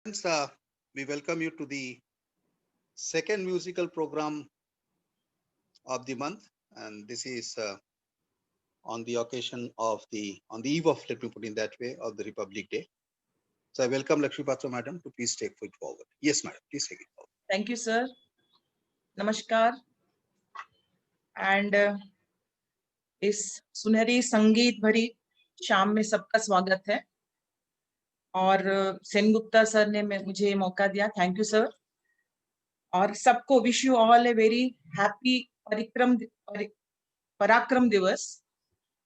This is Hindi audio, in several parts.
We welcome you to the second musical program of the month, and this is on the occasion of on the eve of, let me put in that way, of the Republic Day. So I welcome Lakshmi Patra madam to please take it forward. Yes, madam, please take it forward. Thank you, sir. Namaskar. And इस सुनहरी संगीत भरी शाम में सबका स्वागत है और सेनगुप्ता सर ने मुझे मौका दिया. Thank you sir. और सबको wish you all a very happy पराक्रम दिवस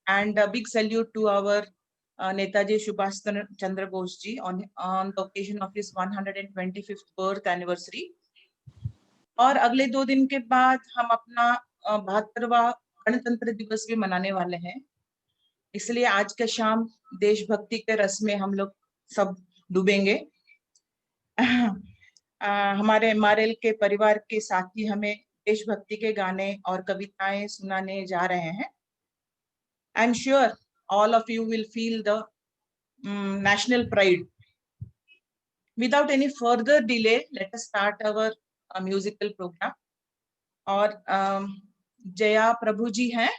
and a big salute to our Netaji Subhash Chandra Bose ji on the occasion of his 125th birth anniversary. और अगले 2 दिन के बाद हम अपना 72वां गणतंत्र दिवस भी मनाने वाले हैं. इसलिए आज के शाम देशभक्ति के रस में हम लोग सब डूबेंगे. हमारे MRL के परिवार के साथी हमें देशभक्ति के गाने और कविताएं सुनाने जा रहे हैं. I'm sure all of you will feel the national pride. Without any further delay, let us start our musical program. और जया प्रभु जी हैं.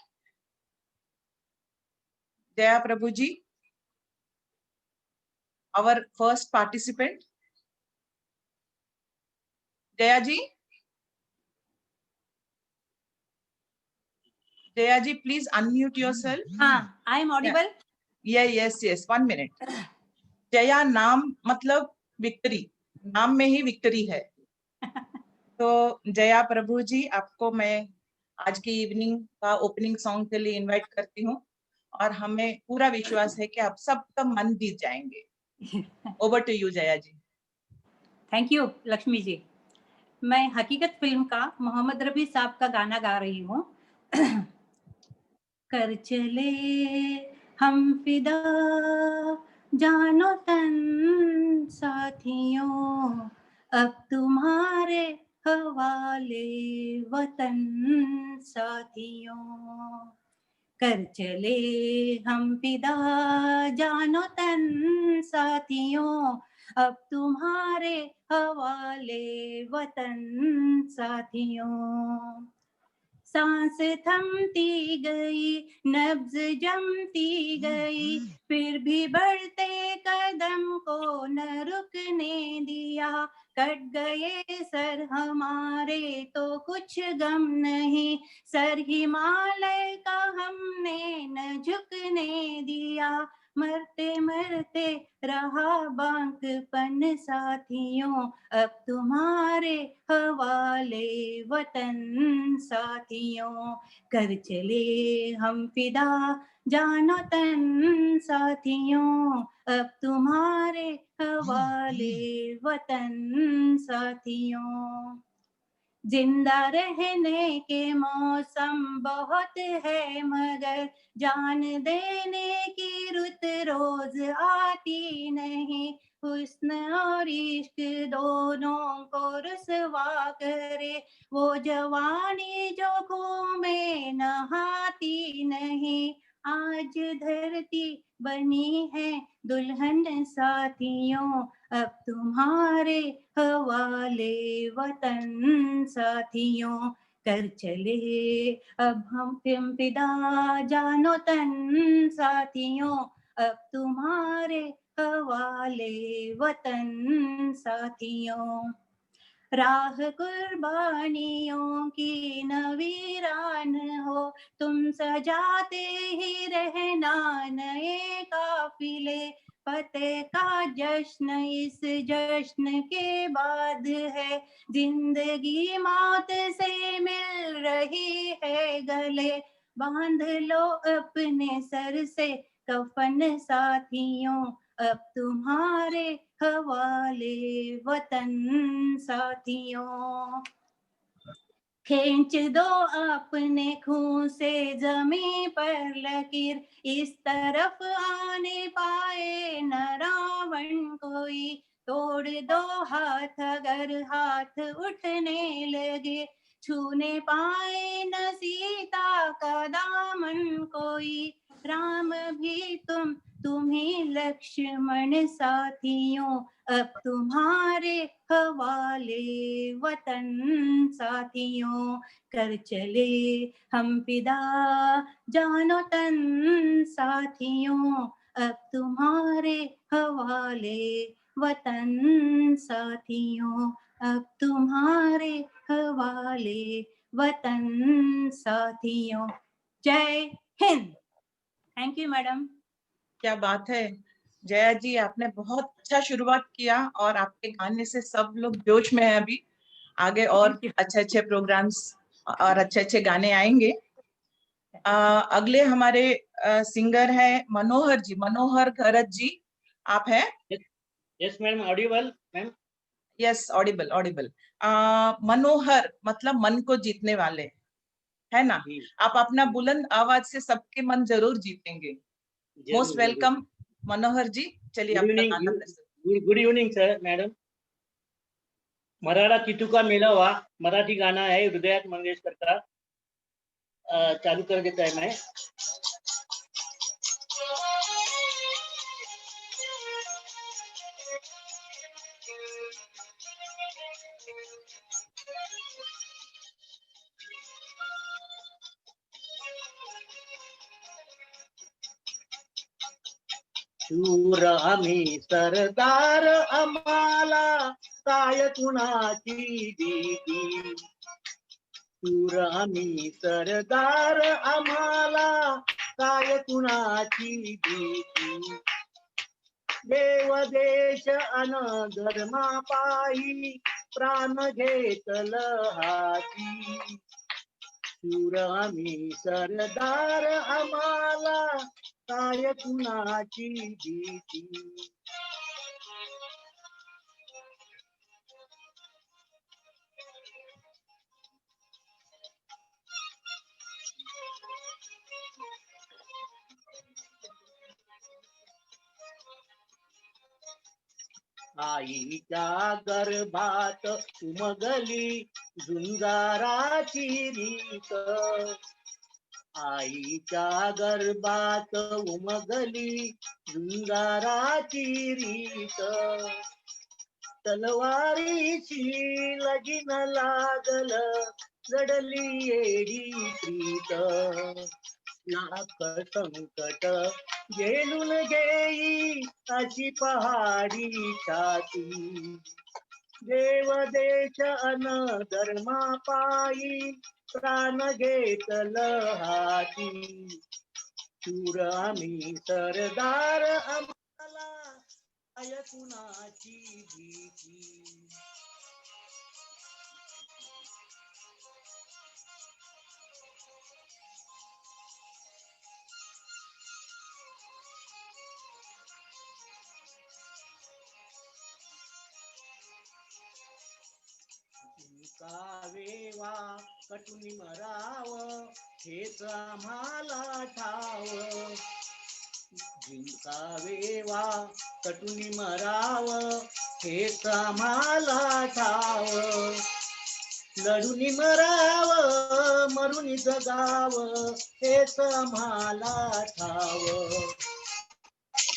जया प्रभु जी, our first participant. Jaya ji, Jaya ji, please unmute yourself. I am audible. Yes. 1 minute. Jaya नाम मतलब विक्ट्री, नाम में ही विक्ट्री है. तो जया प्रभु जी, आपको मैं आज की इवनिंग का ओपनिंग सॉन्ग के लिए इनवाइट करती हूँ और हमें पूरा विश्वास है कि आप सबका मन जीत जाएंगे. Over to you Jaya ji. Thank you Lakshmi ji. मैं हकीकत फिल्म का मोहम्मद रफी साहब का गाना गा रही हूँ. कर चले हम फिदा जानो तन साथियों, अब तुम्हारे हवाले वतन साथियों. कर चले हम फिदा जानो तन साथियों, अब तुम्हारे हवाले वतन साथियों. सांस थमती गई, नब्ज जमती गई, फिर भी बढ़ते कदम को न रुकने दिया. कट गए सर हमारे तो कुछ गम नहीं, सर हिमालय का हमने न झुकने दिया. मरते मरते रहा बांकपन साथियों, अब तुम्हारे हवाले वतन साथियों. कर चले हम फिदा जानो तन साथियों, अब तुम्हारे हवाले वतन साथियों. जिंदा रहने के मौसम बहुत है मगर जान देने की रुत रोज आती नहीं. हुस्न और इश्क दोनों को रुसवा करे, वो जवानी जो खून में नहाती नहीं. आज धरती बनी है दुल्हन साथियों, अब तुम्हारे हवाले वतन साथियों. कर चले अब हम फिदा जानो तन साथियों, अब तुम्हारे हवाले वतन साथियों. राह कुर्बानियों की न वीरान हो, तुम सजाते ही रहना नए काफिले. फतेह का जश्न इस जश्न के बाद है, जिंदगी मौत से मिल रही है गले. बांध लो अपने सर से कफन साथियों, अब तुम्हारे हवाले वतन साथियों. खींच दो अपने खून से जमीन पर लकीर, इस तरफ आने पाए न रावण कोई. तोड़ दो हाथ अगर हाथ उठने लगे, छूने पाए न सीता का दामन कोई. राम भी तुम्हें लक्ष्मण साथियों, अब तुम्हारे हवाले वतन साथियों। कर चले हम फिदा जानो तन साथियों, अब तुम्हारे हवाले वतन साथियों, अब तुम्हारे हवाले वतन साथियों। जय हिंद। Thank you madam. क्या बात है जया जी, आपने बहुत अच्छा शुरुआत किया और आपके गाने से सब लोग जोश में है अभी। आगे और अच्छे अच्छे प्रोग्राम्स और अच्छे अच्छे गाने आएंगे। अगले हमारे सिंगर हैं मनोहर जी, मनोहर घरत जी, आप हैं? Yes ma'am, audible ma'am? Yes, audible audible. मनोहर मतलब मन को जीतने वाले, है ना? आप अपना बुलंद आवाज से सबके मन जरूर जीतेंगे। मोस्ट वेलकम मनोहर जी, चलिए गुड आपका इवनिंग, गाना प्रस्तुत। Good evening sir madam. मराठा चितुका मेलावा मराठी गाना है हृदयात मंगेशकर का। चालू कर देता है मैं। शूर आम्ही सरदार, आम्हाला काय कुणाची भीती। शूर आम्ही सरदार, आम्हाला काय कुणाची भीती। देव देश अन धर्मा पायी प्राण घेतल हाती। शूर आम्ही सरदार, आम्हाला काय कुणाची भीती। आईच्या गर्भात उमगली झुंजाराची रीत। आईच्या गर्भात उमगली झुंजाराची रीत। तलवारीची लगीन लागल, लढली एडी प्रीत। लाख संकट झेलून घेई अशी पहाडी छाती। देव देश अन धर्मा पायी प्राण घेतल हाती। शूर आम्ही सरदार, आम्हाला काय कुणाची भीती। जिंकावेवा कटुनी मराव, हेच आम्हाला ठाव। जिंकावेवा कटुनी मराव, हेच आम्हाला ठाव। लढुनी मराव मरुनी जगाव, हेच आम्हाला ठाव।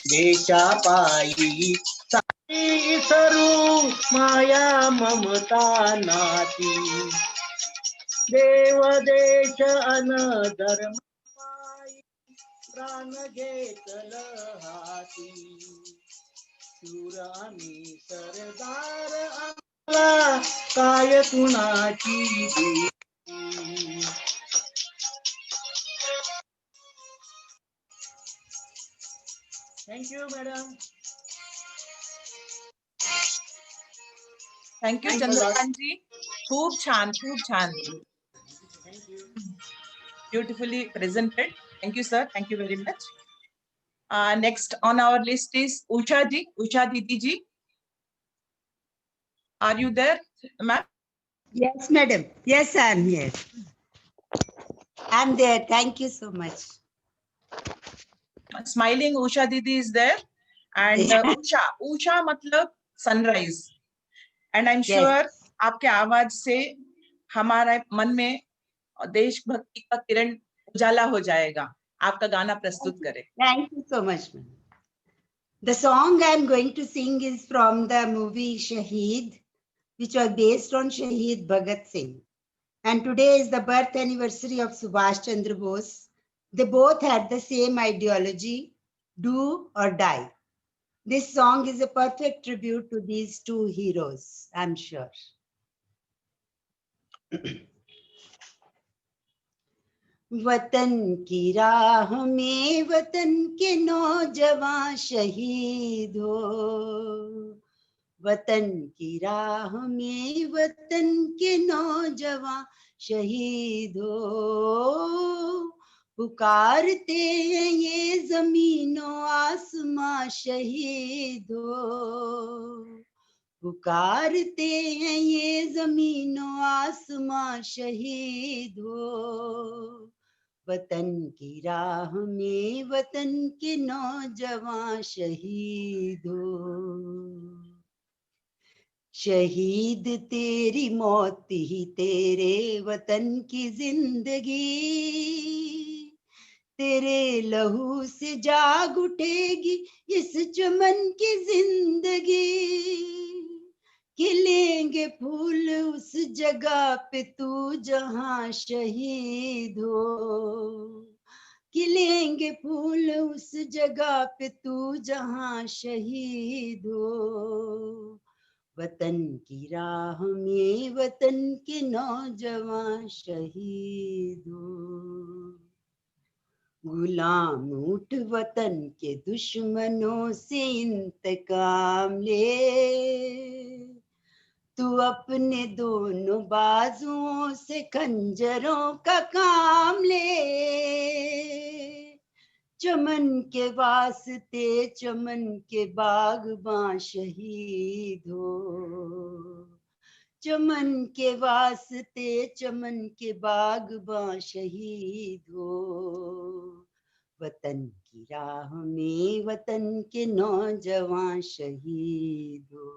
देशा पायी विसरू माया ममता नाती। देव देश अन धर्म पायी प्राण घेतल हाती। शूर आम्ही सरदार, आम्हाला काय कुणाची भीती। Thank you madam. Thank you Chandrakant ji, खूप छान खूप छान, beautifully presented. Thank you sir, thank you very much. Next on our list is Usha ji, Usha दीदी ji. Are you there, ma'am? Yes, madam. Yes, I am here. I'm there. Thank you so much. Smiling Usha Didi is there. And Usha मतलब sunrise. And I'm sure आपके आवाज से हमारे मन में देशभक्ति का किरण उजाला हो जाएगा. आपका गाना प्रस्तुत करें। Thank you so much, ma'am. The song I'm going to sing is from the movie Shaheed, which was based on Shaheed Bhagat Singh. And today is the birth anniversary of Subhash Chandra Bose. They both had the same ideology, do or die. This song is a perfect tribute to these two heroes, I'm sure. वतन की राह में वतन के नौजवान शहीद हो, वतन की राह में वतन के नौजवान शहीद हो, पुकारते हैं ये जमीनों आसमां शहीद हो, पुकारते हैं ये जमीनों आसमां शहीद हो, वतन की राह में वतन के नौजवान शहीद हो। शहीद तेरी मौत ही तेरे वतन की जिंदगी, तेरे लहू से जाग उठेगी इस चमन की जिंदगी, खिलेंगे फूल उस जगह पे तू जहां शहीद हो, खिलेंगे फूल उस जगह पे तू जहां शहीद हो, वतन की राह में वतन के नौजवान शहीद हो। गुलाम उठ वतन के दुश्मनों से इंतकाम ले, तू अपने दोनों बाजुओं से खंजरों का काम ले, चमन के वास्ते चमन के बागबां शहीद हो, चमन के वास्ते चमन के बागबां शहीद हो, वतन की राह में वतन के नौजवान शहीद हो।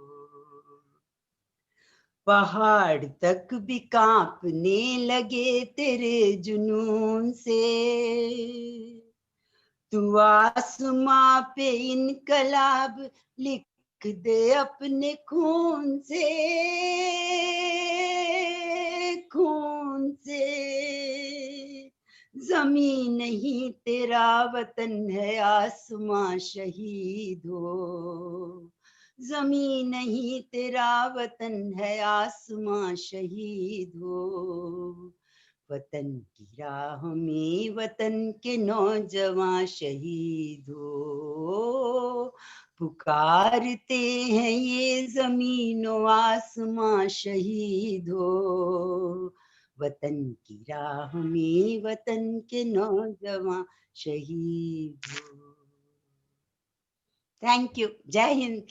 पहाड़ तक भी कांपने लगे तेरे जुनून से, तू आसमां पे इनकलाब लिख दे अपने खून से, खून से। जमीन नहीं तेरा वतन है आसमां शहीद हो, जमीन नहीं तेरा वतन है आसमां शहीद हो, वतन की राह में वतन के नौजवान शहीद हो, पुकारते हैं ये जमीनों आसमां शहीद हो, वतन की राह में वतन के नौजवान शहीद हो। Thank you. जय हिंद।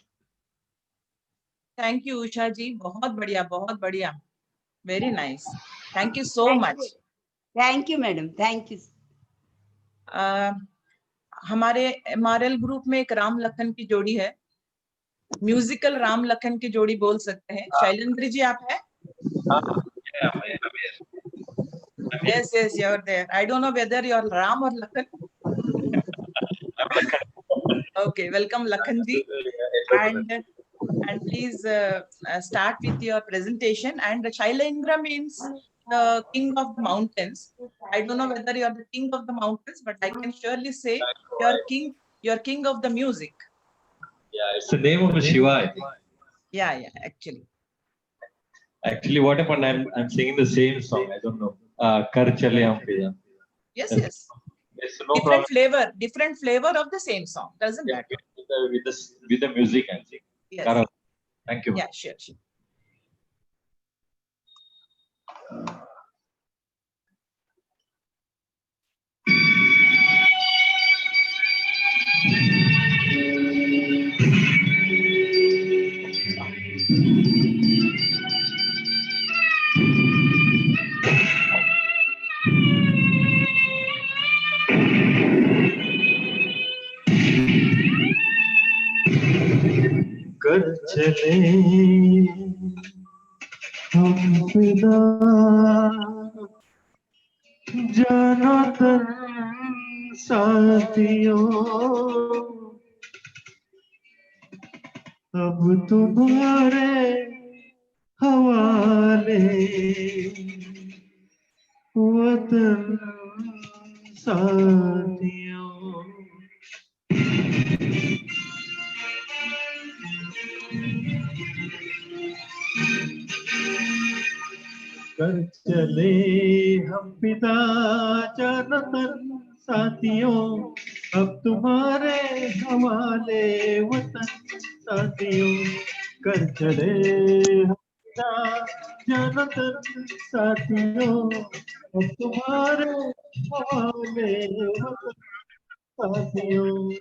थैंक यू उषा जी, बहुत बढ़िया, बहुत बढ़िया, very nice, thank you so much. Thank you madam, thank you. हमारे एमआरएल ग्रुप में एक राम लखन की जोड़ी है, म्यूजिकल राम लखन की जोड़ी बोल सकते हैं। शैलेंद्र जी आप हैं? Yes, yes, you're there. I don't know whether you're Ram or Lakhan. Okay, welcome Lakhan ji, and please start with your presentation. And Shailendra means the king of the mountains. I don't know whether you're the king of the mountains, but I can surely say you're king of the music. Yeah, it's the name of a Shiva, I think. Yeah, actually. Actually, what happened? I'm singing the same song. I don't know. Kar chale hum fiza. Yes, Yes. yes. It's no problem. Different flavor of the same song. Doesn't Yeah, matter. with the music I'm singing. Yes. Karo. Thank you. Yeah, sure. कर चले हम फिदा जनातन साथियों अब तुम्हारे हवाले वतन साथियों। कर चले हम पिता जनतन साथियों अब तुम्हारे हवाले वतन साथियों। कर चले हम पिता जनतन साथियों अब तुम्हारे हवाले वतन साथियों।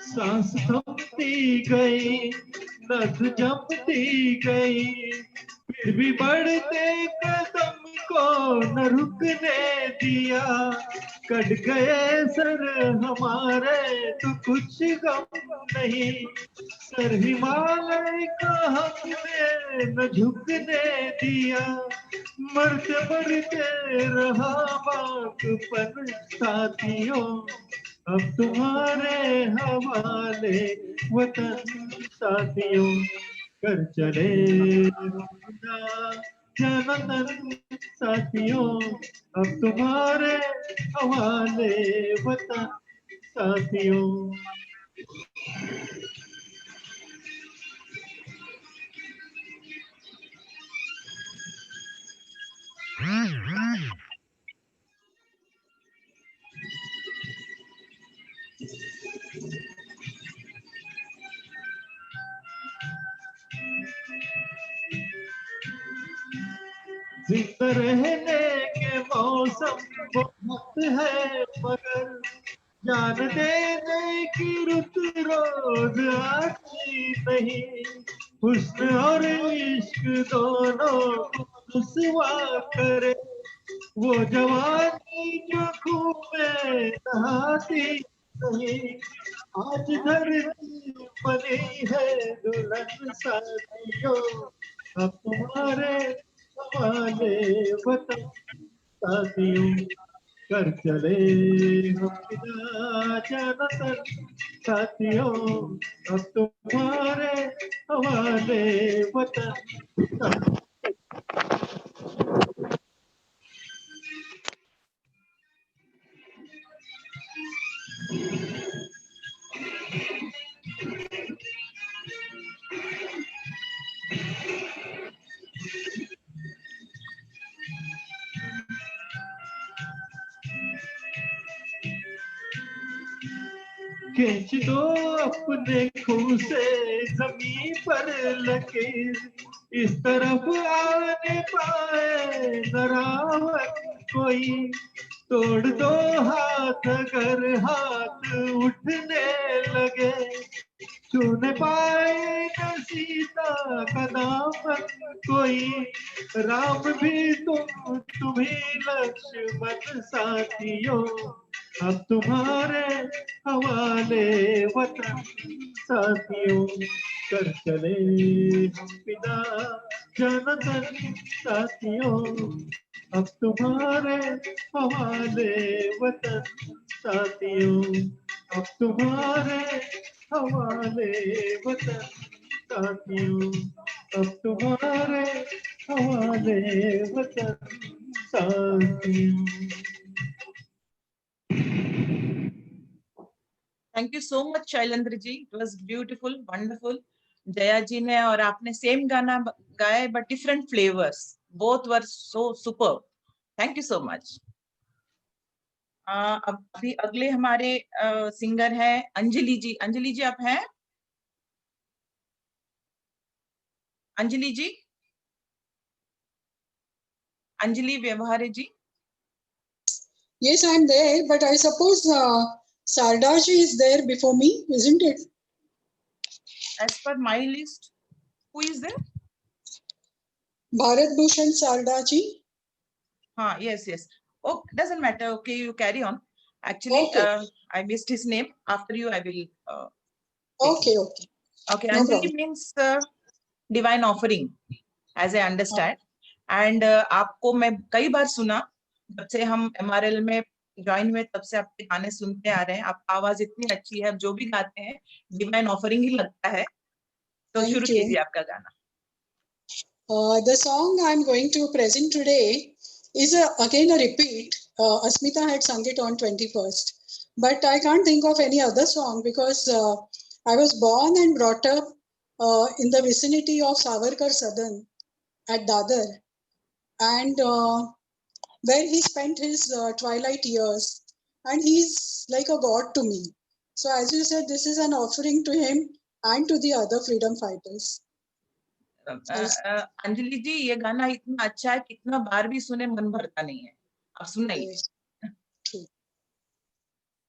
सांस थमती गई नस जमती गई फिर भी बढ़ते कदम को न रुकने दिया। कट गए सर हमारे तो कुछ गम नहीं सर हिमालय का हमने न झुकने दिया। मरते मरते रहा बाकपन साथियों अब तुम्हारे हवाले वतन साथियों। कर चले खुदा जनतन साथियों अब तुम्हारे हवाले वतन साथियों। जिंदा रहने के मौसम बहुत है मगर जान देने की रुत रोज आती नहीं। हुस्न और इश्क दोनों रुसवा करे वो जवानी जो खूब में नहाती नहीं। आज धरती बनी है दुल्हन साथियों अब तुम्हारे हवाले वतन साथियों। कर चले हम पिता जनतन साथियों अब तुम्हारे हवाले वतन साथियों। खींच दो अपने खून से जमीन पर लकीर इस तरफ आने पाए न रावत कोई। तोड़ दो हाथ अगर हाथ उठने लगे छूने पाए न सीता का दामन कोई। राम भी तुम्ही लक्ष्मण साथियों अब तुम्हारे हवाले वतन साथियों। कर चले हम पिता जनतन साथियों अब तुम्हारे हवाले वतन साथियों। अब तुम्हारे हवाले वतन साथियों अब तुम्हारे हवाले वतन साथियों। Thank you so much Shailendra ji, it was beautiful, wonderful. Jaya ji ने और आपने सेम गाना गाया but different flavours, both were so super. Thank you so much. अब अभी अगले हमारे सिंगर हैं अंजलि जी। अंजलि जी आप हैं? अंजलि जी, अंजलि व्यवहारे जी। Yes, I'm there, but I suppose Sardaji is there before me, isn't it? As per my list, who is there? Bharat Bhushan Sardaji. Yes. Oh, doesn't matter. Okay, you carry on. Actually, Okay. I missed his name. After you, I will take Okay, him. okay. Okay, No Anjali problem. means divine offering, as I understand. And आपको मैं कई बार सुना, जब से हम MRL में ज्वाइन हुए तब से आपके गाने सुनते आ रहे हैं. आपकी आवाज इतनी अच्छी है, आप जो भी गाते हैं डिवाइन ऑफरिंग ही लगता है. तो Thank शुरू you. कीजिए आपका गाना. The song I'm going to present today is again a repeat. Asmita had sung it on 21st. But I can't think of any other song because I was born and brought up in the vicinity of Savarkar Sadan at Dadar. And where he spent his twilight years. And he's like a god to me. So as you said, this is an offering to him and to the other freedom fighters. Anjali जी, ये गाना इतना अच्छा है, कितना बार भी सुने मन भरता नहीं है. आप सुनाइए. Yes, true.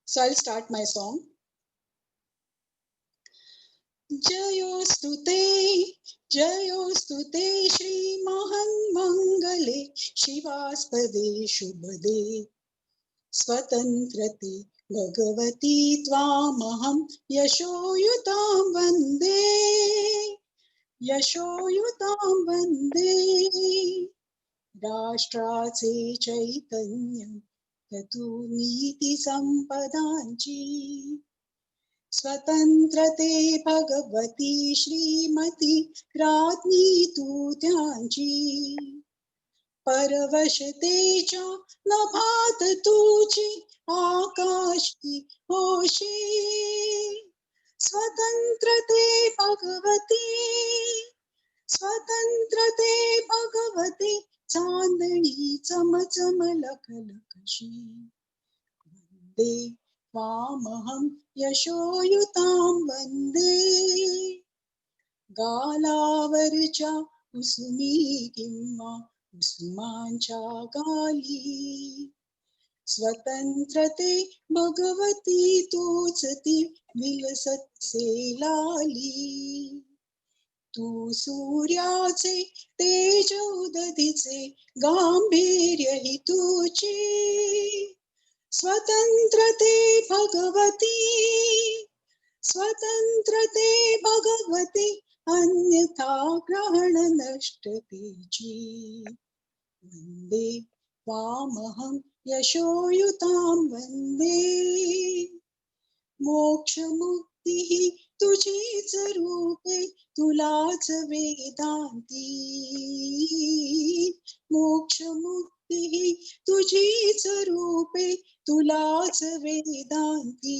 So I'll start my song. Jayostute Shri महान मंगले शिवास्पदे शुभदे स्वतंत्रते भगवती त्वामहं यशोयुतां वन्दे राष्ट्राचे चैतन्य ततु नीति संपदांची स्वतंत्रते भगवती श्रीमती राज्ञी तू त्यांची परवशते च नभात तुझी आकाशी होशी स्वतंत्रते भगवती चांदणी चमचम लखलखशी वंदे त्वामहं यशोयुतां वन्दे गालावरच्या कुसुमी किंवा कुसुमांच्या गाली स्वतंत्रते भगवती तूच ती विलसतसे लाली तू सूर्याचे तेज उदतीचे गांभीर्य हि तुझी स्वतंत्रते भगवती अन्यथा ग्रहण नष्ट तेजी वंदे त्वामहं यशोयुतां वन्दे मोक्षमुक्तिः तुझीच रूपे तुलाच वेदांती मोक्षमुक्तिः तुझीच रूपे तुलाच वेदांती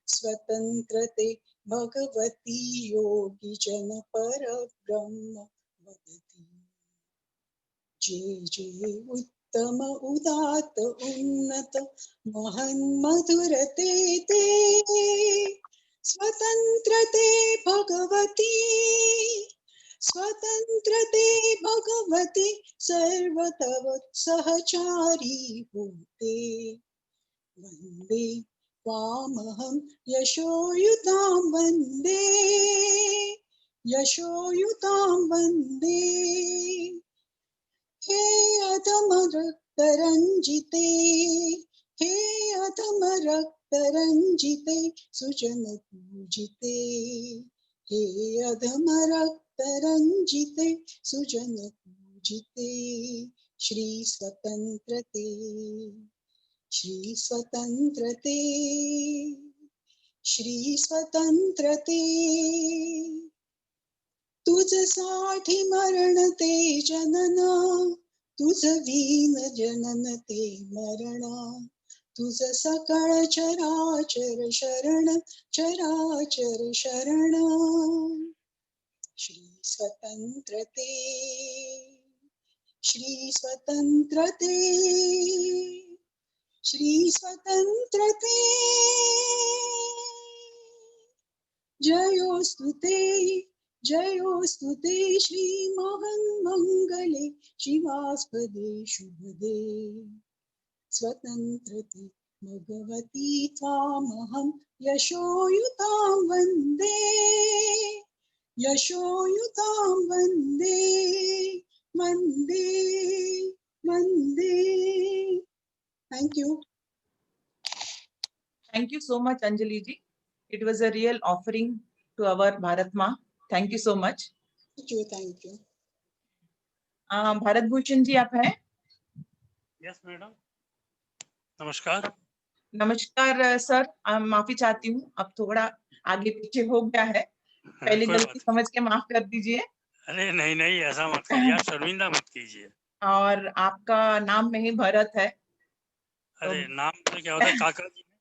स्वतंत्रते भगवती योगी जन परब्रह्म वदती जे उत्तम उदात उन्नत महन मधुरते ते स्वतंत्रते भगवती सर्वतव सहचारी होते वन्दे त्वामहं यशोयुतां वन्दे हे अधम रक्तरंजिते सुजन पूजिते हे अधम रक्तरंजिते सुजन पूजिते श्री स्वतंत्रते तुझसाठी मरण ते जनन तुझ वीन जनन ते मरण तुझ सकळ चराचर शरण श्री स्वतंत्रते जयोस्तुते श्री महान मंगले शिवास्पदे शुभदे स्वतंत्रते भगवती त्वामहं यशोयुतां वन्दे यशोयुतां वन्दे वन्दे वन्दे. Thank you. Thank you so much, Anjali ji. It was a real offering to our Bharat Ma. Thank you so much. Thank you. Thank you. Bharat Bhushan ji आप हैं? यस मैडम, नमस्कार. नमस्कार सर, माफी चाहती हूँ, अब थोड़ा आगे पीछे हो गया है, पहली कोई गलती समझ के माफ कर दीजिए. अरे नहीं नहीं, ऐसा मत करिए, आप शर्मिंदा मत कीजिए. और आपका नाम में ही भरत है. अरे नाम तो क्या होता है, काका जी ने,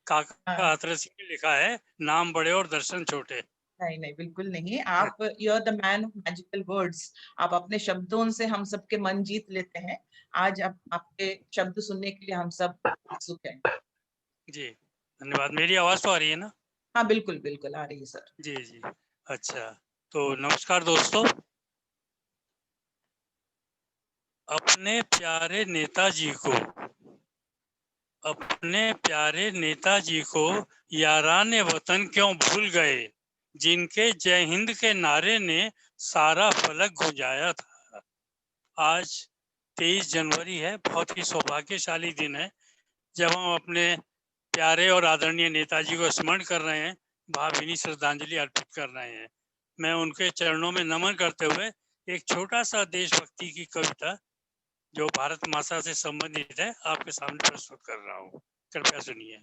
काका हाथरसी ने लिखा है, नाम बड़े और दर्शन छोटे. नहीं नहीं, बिल्कुल नहीं. आप you are the man of magical words. आप अपने शब्दों से हम सबके मन जीत लेते हैं. आज आपके शब्द सुनने के लिए हम सब उत्सुक हैं. जी धन्यवाद. मेरी आवाज तो आ रही है ना? हाँ बिल्कुल बिल्कुल आ रही है सर. जी जी. अच्छा, तो नमस्कार दोस्तों. अपने प्यारे नेताजी को याराने वतन क्यों भूल गए, जिनके जय हिंद के नारे ने सारा फलक गुंजाया था. आज 23 जनवरी है, बहुत ही सौभाग्यशाली दिन है जब हम अपने प्यारे और आदरणीय नेताजी को स्मरण कर रहे हैं, भावभीनी श्रद्धांजलि अर्पित कर रहे हैं. मैं उनके चरणों में नमन करते हुए एक छोटा सा देशभक्ति की कविता जो भारत माता से संबंधित है आपके सामने प्रस्तुत कर रहा हूँ. कृपया सुनिए.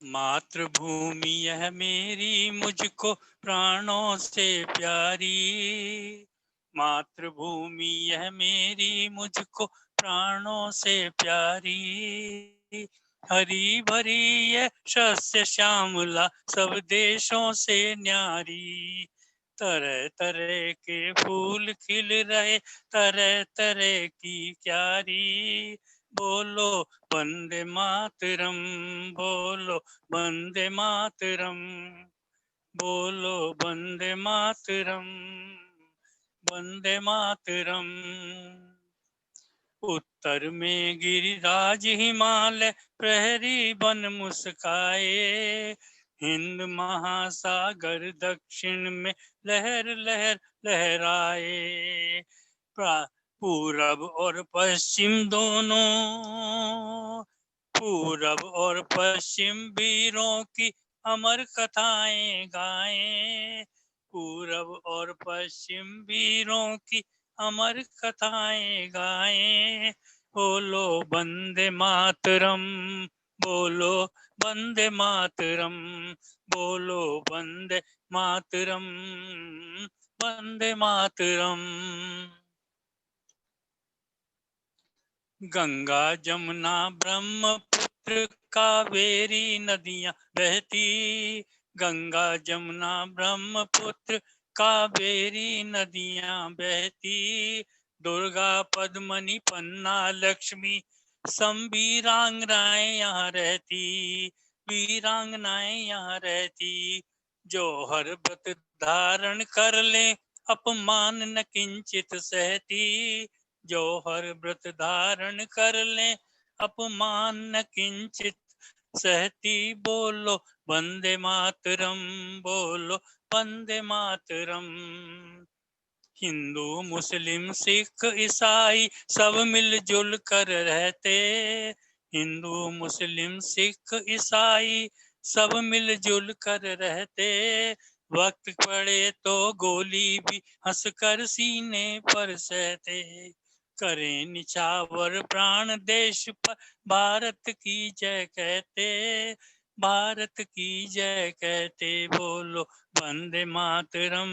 मातृभूमि यह मेरी मुझको प्राणों से प्यारी, मातृभूमि यह मेरी मुझको प्राणों से प्यारी, हरी भरी ये शस्य श्यामला सब देशों से न्यारी, तरह तरह के फूल खिल रहे तरह तरह की क्यारी, बोलो वंदे मातरम, बोलो वंदे मातरम, बोलो वंदे मातरम, वंदे मातरम. उत्तर में गिरिराज हिमालय प्रहरी वन मुस्काए, हिंद महासागर दक्षिण में लहर लहर लहराए, पूरब और पश्चिम दोनों, पूरब और पश्चिम वीरों की अमर कथाएं गाएं, पूरब और पश्चिम वीरों की अमर कथाएं गाएं, बोलो वंदे मातरम, बोलो वंदे मातरम, बोलो वंदे मातरम, वंदे मातरम. गंगा जमुना ब्रह्मपुत्र कावेरी नदियां बहती, गंगा जमुना ब्रह्मपुत्र कावेरी नदियां बहती, दुर्गा पद्मनी पन्ना लक्ष्मी सम वीरांगनाएं यहाँ रहती, वीरांगनाएं यहाँ रहती, जो हर व्रत धारण कर ले अपमान न किंचित सहती, जो हर व्रत धारण कर ले अपमान न किंचित सहती, बोलो वंदे मातरम, बोलो वंदे मातरम. हिंदू मुस्लिम सिख ईसाई सब मिलजुल कर रहते, हिंदू मुस्लिम सिख ईसाई सब मिलजुल कर रहते, वक्त पड़े तो गोली भी हंसकर सीने पर सहते, करें निछावर प्राण देश पर भारत की जय कहते, भारत की जय कहते, बोलो वंदे मातरम,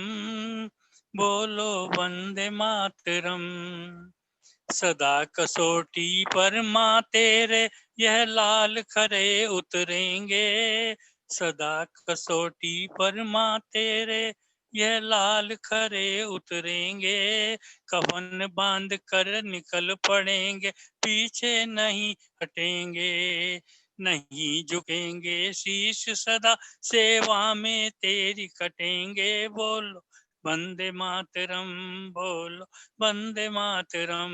बोलो वंदे मातरम. सदा कसौटी पर माँ तेरे यह लाल खरे उतरेंगे, सदा कसौटी पर माँ तेरे यह लाल खरे उतरेंगे, कफन बांध कर निकल पड़ेंगे पीछे नहीं हटेंगे, नहीं झुकेंगे शीश सदा सेवा में तेरी कटेंगे, बोलो वंदे मातरम, बोलो वंदे मातरम,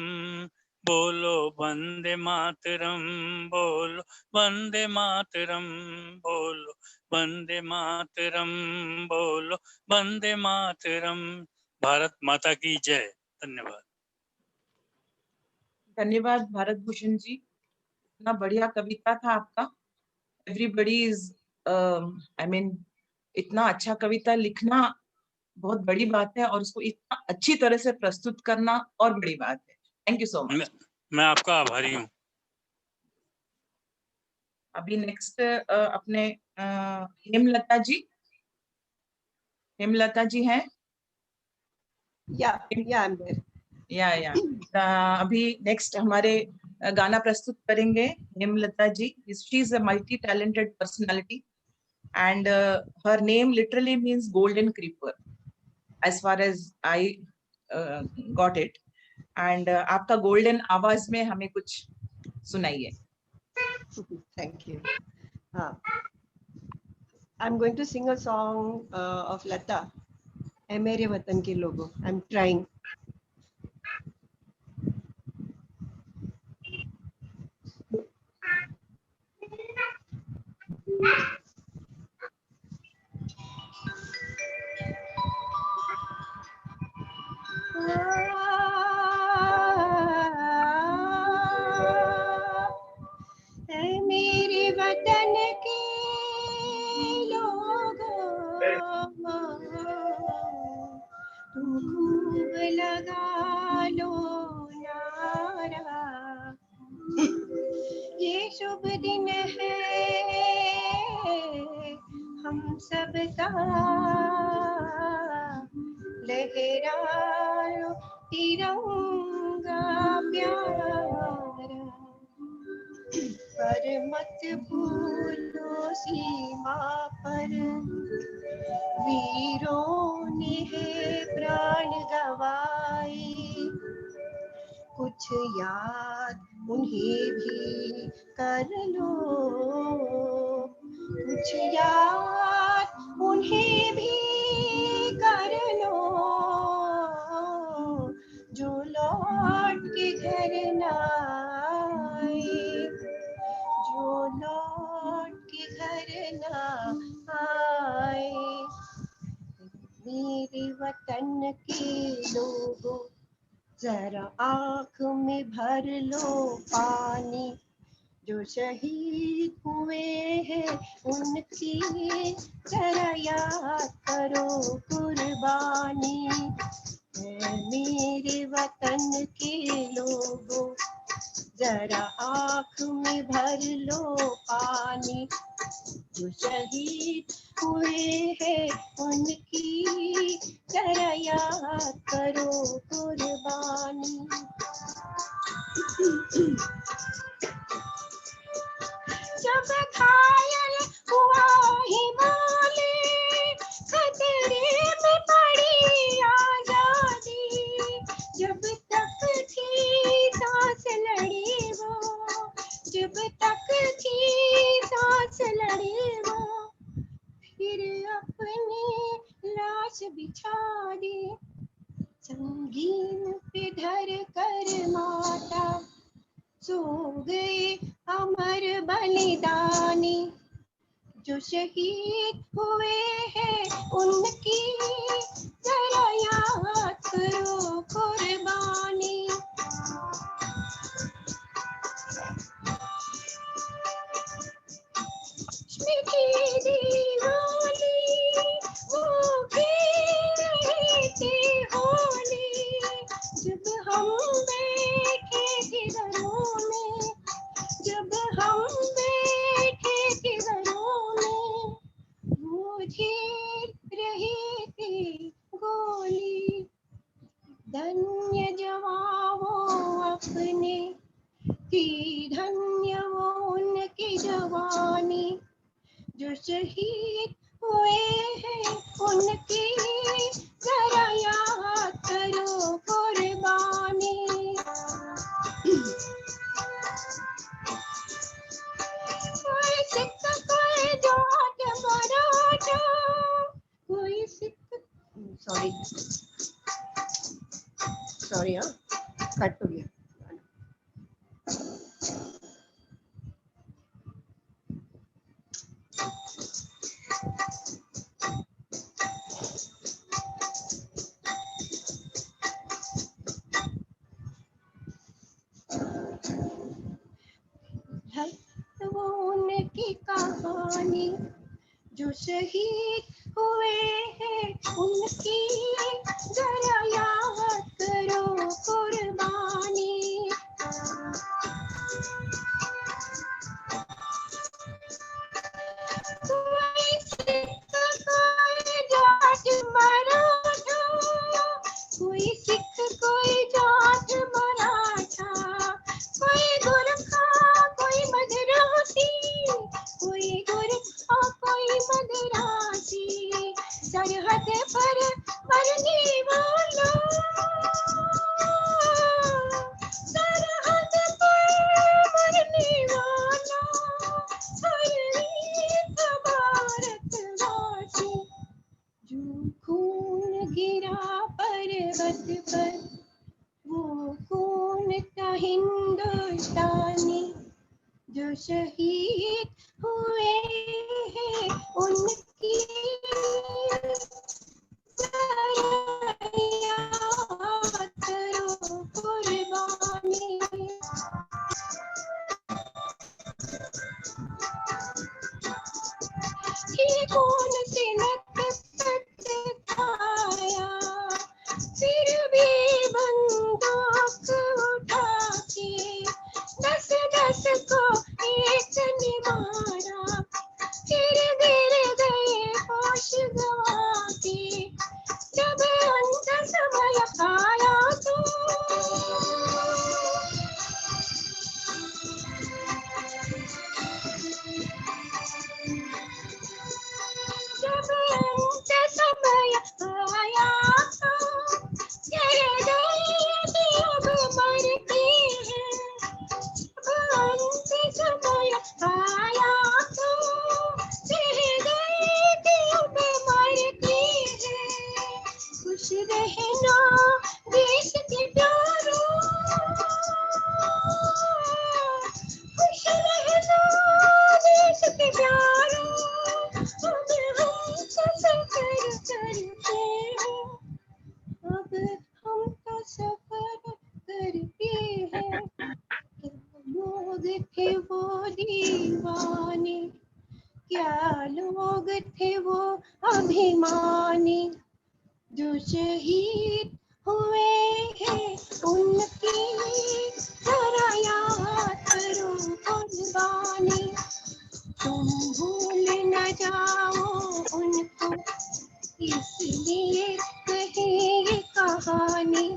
बोलो वंदे मातरम, बोलो वंदे मातरम, बोलो वंदे मातरम, बोलो वंदे मातरम। भारत माता की जय। धन्यवाद। धन्यवाद भारत भूषण जी, इतना बढ़िया कविता था आपका। एवरीबडी इज आई मीन, इतना अच्छा कविता लिखना बहुत बड़ी बात है और उसको इतना अच्छी तरह से प्रस्तुत करना और बड़ी बात है। Thank you so much. मैं आपका आभारी हूँ। अभी नेक्स्ट अपने हेमलता जी, हेमलता जी हैं? Yeah, I'm there. या अभी नेक्स्ट हमारे गाना प्रस्तुत करेंगे Hemlata ji. She is a multi talented personality and her name literally means golden creeper as far as I got it. And आपका golden आवाज में हमें कुछ सुनाइए। Thank you. I'm going to sing a song of Lata, "ऐ मेरे वतन के लोगों." I'm trying. ऐ मेरे वतन के लोगों, तुम खूब लगा लो नारा, ये शुभ दिन है हम सबका, लहराओ तिरंगा प्यारा, पर मत भूलो सीमा पर वीरों ने है प्राण गवाए, कुछ याद उन्हें भी कर लो, कुछ याद उन्हें भी कर लो, जो लौट के घर न आए, जो लौट के घर न आए। मेरे वतन के लोगों, जरा आँख में भर लो पानी, जो शहीद हुए हैं उनकी जरा याद करो कुर्बानी। ऐ मेरे वतन के लोगों, जरा आँख में भर लो पानी, जो शहीद हुए हैं उनकी जरा याद करो कुर्बानी। जब घायल हुआ हिमालय, खतरे में पड़ी आजादी, जब तक थी सांस लड़ी वो, जब तक थी सांस लड़ी वो, फिर अपनी लाश बिछा दी, संगीन पे धर कर माता, सो गए अमर बलिदानी, जो शहीद हुए हैं उनकी जरा याद करो कुर्बानी। मीठी दीवानी वो खेल रहे थे होली, जब हम बैठे थे घरों में, जब हम बैठे थे घरों में, वो झेल रहे थे गोली। धन्य जवान वो अपने थी, धन्य वो उनकी जवानी, जो शहीद हुए हैं उनकी जरा याद करो कुर्बानी। कोई सिख, कोई जाट मराठा, कोई सिख, सॉरी हाँ, कट हो गया। की कहानी, जो शहीद हुए हैं उनकी जरा याद करो कुर्बानी। कोई सिख कोई जाट मराठा, कोई सिख कोई जाट मराठा, कोई गोरखा कोई मदरासी, कोई गोरखा कोई मदरासी, सरहद पर मरने वाला, सरहद पर मरने वाला, हर एक भारतवासी। जो खून गिरा पर्वत पर, वो खून था हिंदुस्तानी, जो शहीद हुए हैं उनकी जरा याद करो कुर्बानी। ये कौन से नटखट खाया, फिर भी बंदूक उठा के 10-10 को एक ने मारा, फिर गिर गए होश गंवा के, जब अंत समय आया तो जब अंत समय आया तो कह गए कि अब मरते हैं, जब अंत समय आया तो कह गए कि अब मरते हैं। खुश रहना देश के प्यारों, खुश रहना देश के प्यारों, अब हम सफर करते हैं, अब हम तो सफर करते हैं। क्या लोग थे वो दीवाने, क्या लोग थे वो अभिमानी, जो शहीद हुए हैं उनकी जरा याद करो कुर्बानी। तुम भूल न जाओ उनको, इसलिए कहे ये कहानी,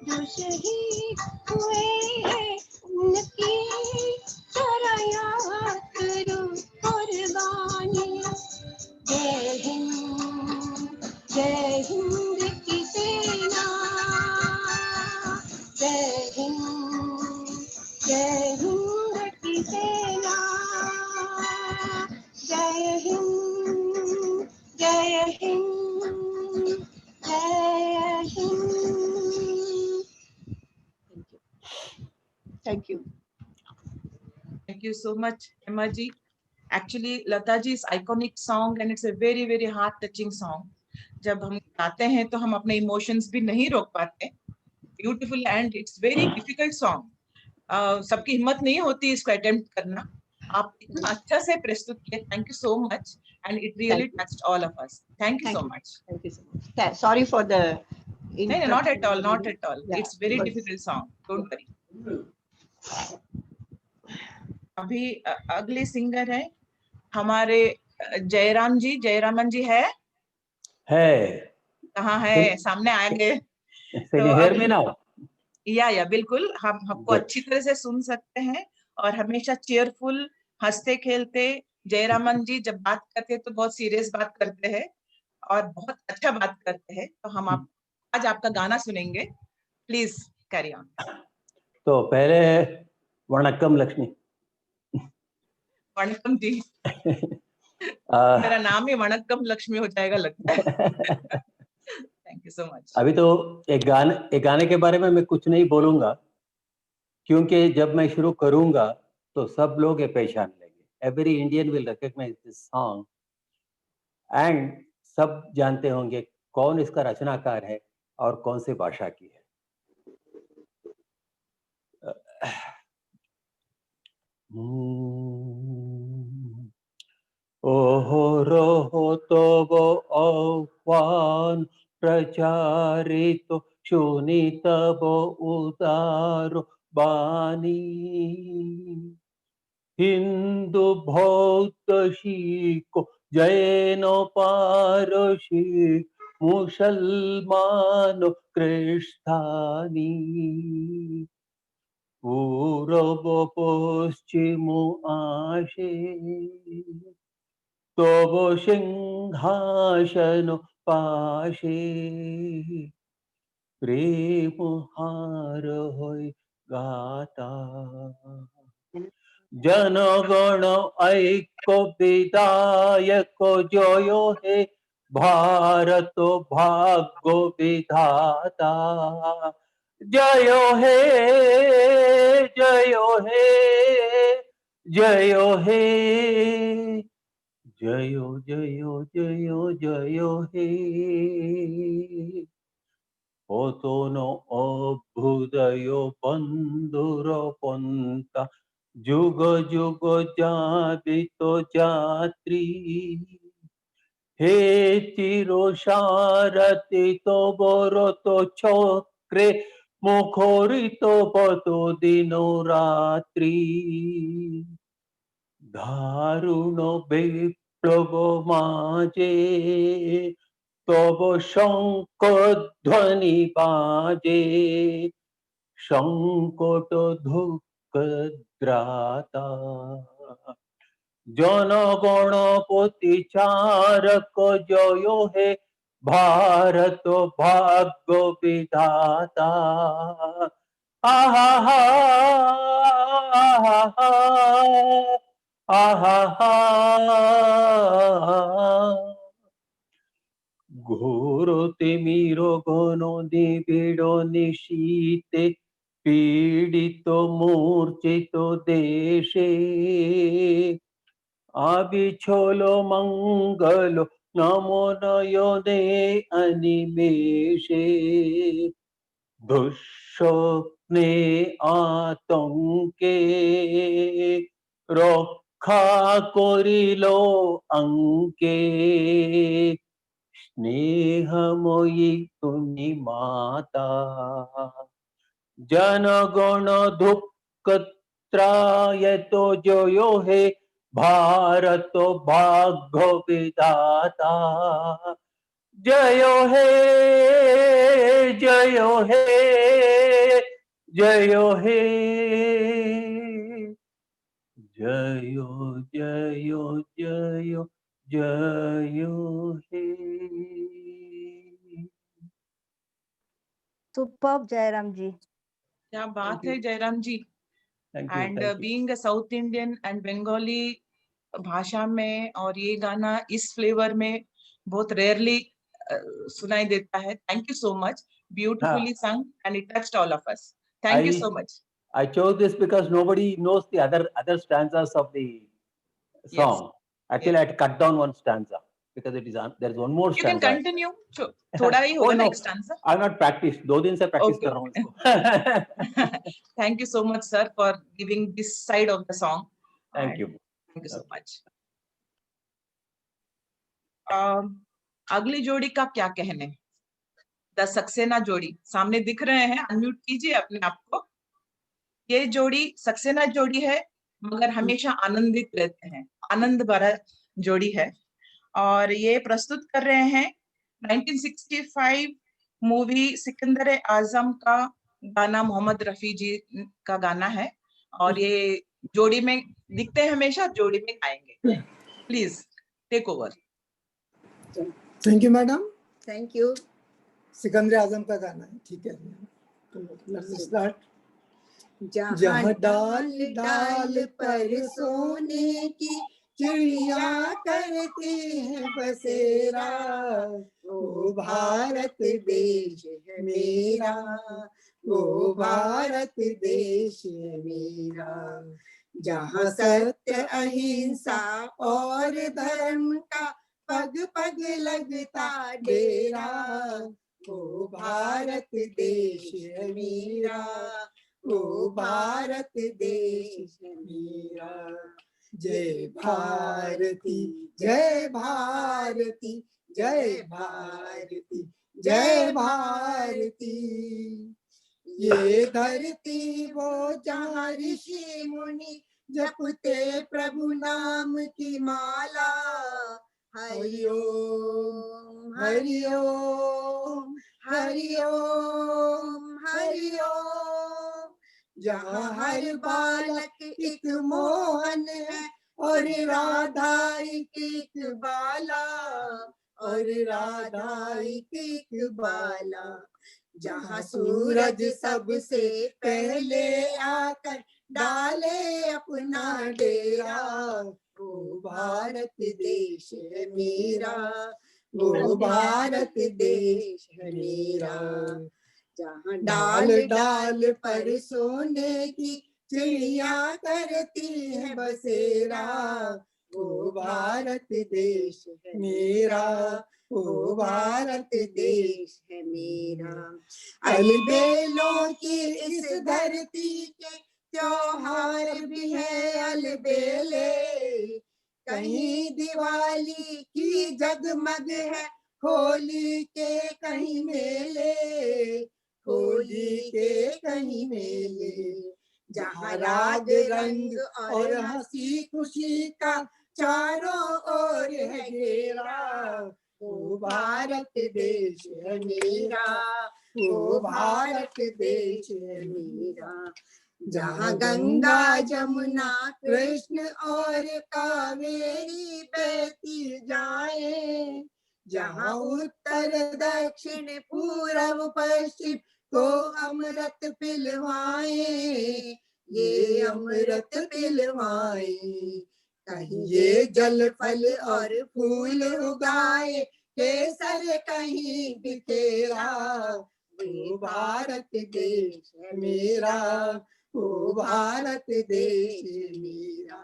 जो शहीद हुए हैं उनकी जरा याद करो कुर्बानी। जय हिंद, जय हिंद की सेना, जय हिंद, जय हिंद की सेना, जय हिंद, जय हिंद, जय Hind. Thank you. Thank you so much, Emma ji. Actually, Lata ji's iconic song and it's a very, very heart-touching song. जब हम गाते हैं तो हम अपने इमोशंस भी नहीं रोक पाते. Beautiful and it's very difficult song. सबकी हिम्मत नहीं होती इसको अटेम्प्ट करना. आप इतना अच्छा से प्रस्तुत किए. Thank you so much and it really touched all of us. Thank you so much. Thank you so much. Sorry for the No, not at all, not at all. Yeah, It's very but- difficult song. Don't worry. अभी अगले सिंगर है हमारे जयराम जी. जयरामन जी है कहाँ है? सामने आएंगे. Can you hear me now? या बिल्कुल हम हमको Good. अच्छी तरह से सुन सकते हैं और हमेशा चेयरफुल, हंसते खेलते. जयरामन जी जब बात करते हैं तो बहुत सीरियस बात करते हैं और बहुत अच्छा बात करते हैं. तो हम आप आज आपका गाना सुनेंगे. Please carry on. तो पहले वणक्कम लक्ष्मी. वणक्कम जी. मेरा नाम ही वणक्कम लक्ष्मी हो जाएगा लगता है. Thank you so much. अभी तो एक गाने के बारे में मैं कुछ नहीं बोलूंगा, क्योंकि जब मैं शुरू करूंगा तो सब लोग ये पहचान लेंगे. Every Indian will recognise this song and सब जानते होंगे कौन इसका रचनाकार है और कौन से भाषा की है. तो शोनित बो उतारो बानी हिंदू बौद्ध शिख जैन पारसी मुसलमान क्रिस्तानी पूरब पश्चिम आशे तब सिंहासन पाशे प्रेम हार होय गाता जनगण ऐक्य विधायक जय हे भारत भाग्य विधाता जय हे जय हे जय हे जय जय जय जय हे पतन अभ्युदय बंधुर पंथा जुग जुग जाबित जात्री हे चिर सारथी तो बरत चक्रे मुखरित पत दिन रात्रि दारुण विप्लव माजे तब शंख ध्वनि बाजे संकट दुख द्राता जनगण पतिचारक जय हे भारत भाग्य विधाता आहा हा आहा घोर तिमिर घन निबिड़ निशीते पीड़ित मूर्छित देशे अविछल मंगल नमो नयने अनिमेषे दुःस्वप्ने आतंके रक्षा करिल अंके स्नेहमयी तुमि माता जनगण दुःख त्रायतो जय हे भारत भाग्य विधाता जय हे जय हे जय हे जय जय जय जय हे सुपर्ब जयराम जी। क्या बात है जयराम जी। Thank you, and thank you. Being a south Indian and Bengali भाषा में और ये गाना इस फ्लेवर में बहुत रेयरली सुनाई देता है। Thank you so much, beautifully sung and it touched all of us. Thank you so much. I chose this because nobody knows the other stanzas of the song. Actually, I had cut down one stanza because it is there is one more You can stanza. continue. थोड़ा ही होगा ना एक stanza. I have not practiced. 2 दिन से practice कर रहा हूँ इसको. Thank you so much, sir, for giving this side of the song. Thank you. Thank you so much. अगली जोड़ी का क्या कहने? द सक्सेना जोड़ी सामने दिख रहे हैं, अनम्यूट कीजिए अपने आप को। ये जोड़ी सक्सेना जोड़ी है, मगर हमेशा आनंदित रहते हैं, आनंद भरा जोड़ी है। और ये प्रस्तुत कर रहे हैं 1965 मूवी सिकंदर आजम का गाना, मोहम्मद रफी जी का गाना है। और ये जोड़ी में दिखते हैं, हमेशा जोड़ी में गाएंगे। Please take over. Thank you madam. Thank you. Sikandar Azam का गाना है, ठीक है। तो लेट्स स्टार्ट। जहाँ डाल डाल पर सोने की चिड़िया करते हैं बसेरा, वो भारत देश है मेरा, वो भारत देश है मेरा। जहाँ सत्य अहिंसा और धर्म का पग पग लगता डेरा, वो भारत देश है मेरा, वो भारत देश है मेरा। जय भारती जय भारती जय भारती जय भारती। ये धरती वो जहाँ ऋषि मुनि जपते प्रभु नाम की माला। हरि ओम हरि ओम हरि ओम हरि ओम। जहाँ हर बालक एक मोहन है और राधा एक बाला, और राधा एक बाला। जहाँ सूरज सबसे पहले आकर डाले अपना डेरा, वो भारत देश है मेरा, वो भारत देश है मेरा। जहाँ डाल डाल पर सोने की चिड़िया करती है बसेरा, वो भारत देश है मेरा, वो भारत देश है मेरा। अलबेलों की इस धरती के त्योहार भी है अलबेले। कहीं दिवाली की जगमग है होली के कहीं मेले, होली के कहीं मेले। जहाँ राग रंग और हंसी खुशी का चारों ओर है घेरा, वो भारत देश है मेरा, वो भारत देश है मेरा। जहाँ गंगा जमुना कृष्ण और कावेरी बहती जाए, जहाँ उत्तर दक्षिण पूर्व पश्चिम को अमृत पिलवाए, ये अमृत पिलवाए। कहीं ये जल फल और फूल उगाए, केसर कहीं बिखेरा, वो भारत देश है मेरा, वो भारत देश है मेरा।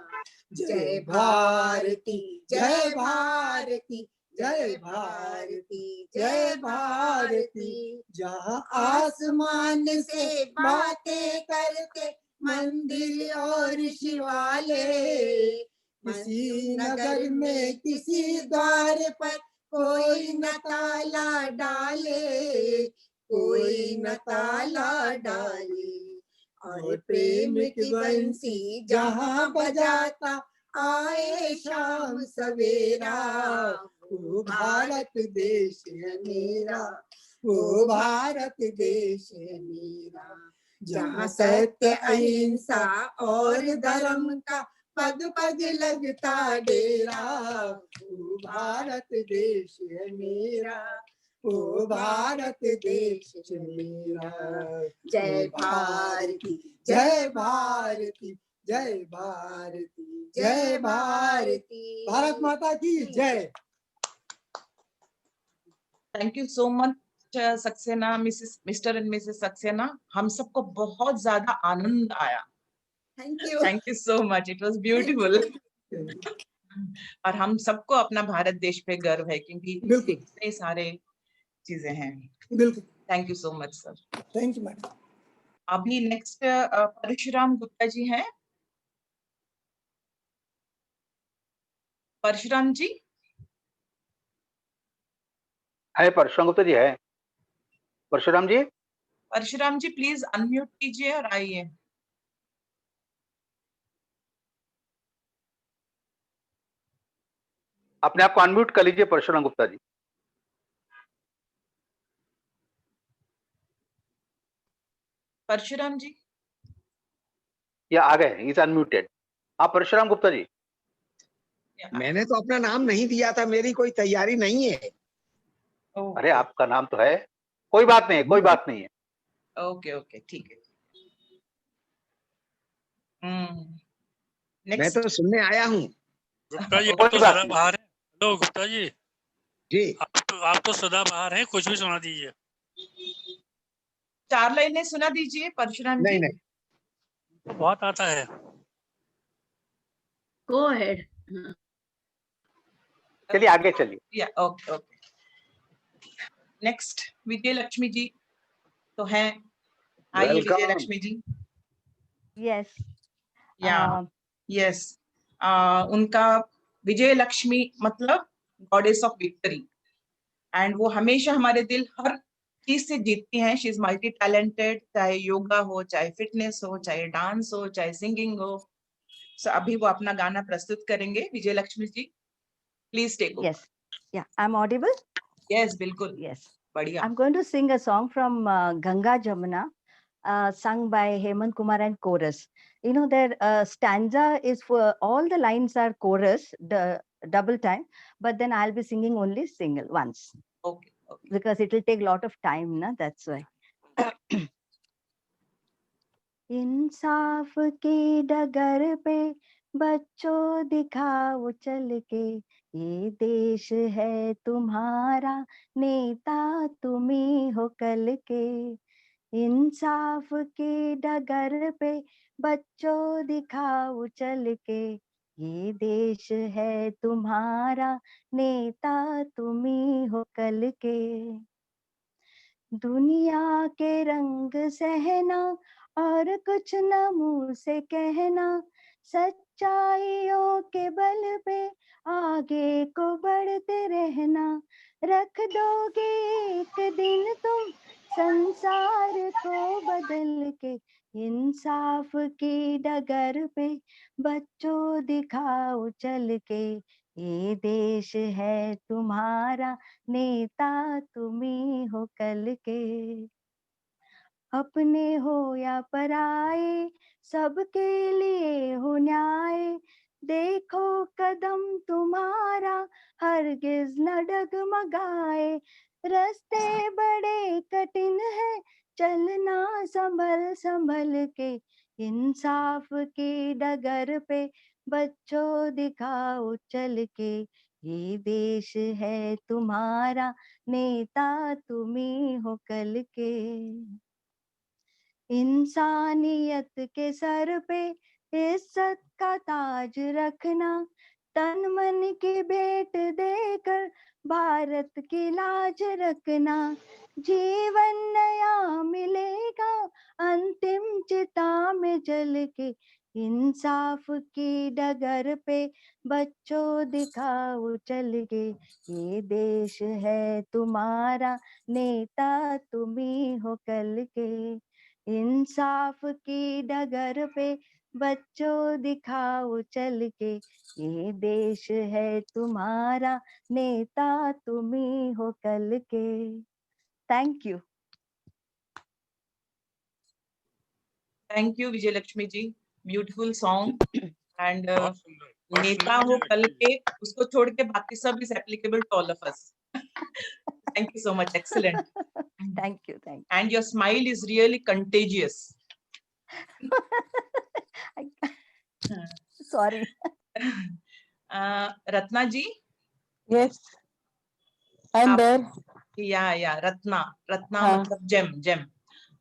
जय भारती जय भारती जय भारती जय भारती। जहाँ आसमान से बातें करते मंदिर और शिवालय, किसी नगर में किसी द्वार पर कोई न ताला डाले, कोई न ताला डाले। और प्रेम की बंसी जहाँ बजाता आए शाम सवेरा, वो भारत देश है मेरा, वो भारत देश है मेरा। जहाँ सत्य अहिंसा और धर्म का पग पग लगता डेरा, वो भारत देश है मेरा, वो भारत देश है मेरा। जय भारती जय भारती जय भारती जय भारती। भारत माता की जय। Thank you so much Saxena, mister and Mrs Saxena. हम सबको बहुत ज्यादा आनंद आया। Thank you so much, it was beautiful. और हम सबको अपना भारत देश पे गर्व है, क्योंकि इतने सारे चीजें हैं। बिल्कुल। Thank you so much sir. Thank you madam. अभी नेक्स्ट परशुराम गुप्ता जी हैं। परशुराम जी है, परशुराम गुप्ता जी है। परशुराम जी, परशुराम जी प्लीज अनम्यूट कीजिए और आइए। अपने आप को अनम्यूट कर लीजिए परशुराम गुप्ता जी। परशुराम जी या आ गए, इज अनम्यूटेड। आप परशुराम गुप्ता जी। मैंने तो अपना नाम नहीं दिया था, मेरी कोई तैयारी नहीं है। अरे आपका नाम तो है, कोई बात नहीं है, कोई बात नहीं है। ओके ओके ठीक है। मैं तो सुनने आया हूँ। गुप्ता जी आप तो सदा बाहर हैं। हेलो गुप्ता जी जी, आप तो सदा बाहर हैं, कुछ भी सुना दीजिए। 4 लाइनें सुना दीजिए परशुराम जी। नहीं तो बहुत आता है। Go ahead. चलिए आगे चलिए। Okay okay. नेक्स्ट विजय लक्ष्मी जी तो हैं। आइए विजय लक्ष्मी जी। यस यस उनका विजय लक्ष्मी मतलब गॉडेस ऑफ विक्ट्री। एंड वो हमेशा हमारे दिल हर चीज से जीतती हैं. शी इज मल्टी टैलेंटेड, चाहे योगा हो, चाहे फिटनेस हो, चाहे डांस हो, चाहे सिंगिंग हो. सो अभी वो अपना गाना प्रस्तुत करेंगे. Vijay Lakshmi ji, please take over. Yes. Yeah. I'm audible? Yes, बिल्कुल. Yes. बढ़िया. I'm going to sing a song from Ganga Jamuna, sung by Hemant Kumar and chorus. You know, their stanza is for all the lines are chorus, the double time, but then I'll be singing only single once. Okay. Because it will take a lot of time, na? That's why. इंसाफ की डगर पे बच्चों दिखाओ चल के, ये देश है तुम्हारा, नेता तुम्ही हो कल के. इंसाफ की डगर पे बच्चों दिखाओ चल के, ये देश है तुम्हारा, नेता तुम्ही हो कल के. दुनिया के रंग सहना और कुछ न मुंह से कहना, सच्चाइयों के बल पे आगे को बढ़ते रहना. रख दोगे एक दिन तुम संसार को बदल के, इंसाफ की डगर पे बच्चों दिखाओ चल के, ये देश है तुम्हारा, नेता तुम्ही हो कल के. अपने हो या पराए, सबके लिए हो न्याय, देखो कदम तुम्हारा हरगिज न डगमगाए. रास्ते बड़े कठिन है, चलना संभल संभल के, इंसाफ की डगर पे बच्चों दिखाओ चल के, ये देश है तुम्हारा, नेता तुम्ही हो कल के. इंसानियत के सर पे इज्जत का ताज रखना, तन मन की भेंट देकर भारत की लाज रखना. जीवन नया मिलेगा अंतिम चिता में जल के, इंसाफ की डगर पे बच्चों दिखाओ चल के, ये देश है तुम्हारा, नेता तुम्ही हो कल के. इंसाफ की डगर पे बच्चों दिखाओ चल के, ये देश है तुम्हारा, नेता तुम्ही हो कल के. Thank you. Thank you Vijay Lakshmi ji. Beautiful song. And नेता हो कल के, उसको छोड़ के बाकी सब is applicable to all of us. Thank you so much. Excellent. Thank you. Thank you. And your smile is really contagious. Sorry. Ratna ji. Yes. I'm there. या रत्ना. रत्ना हाँ. मतलब जेम.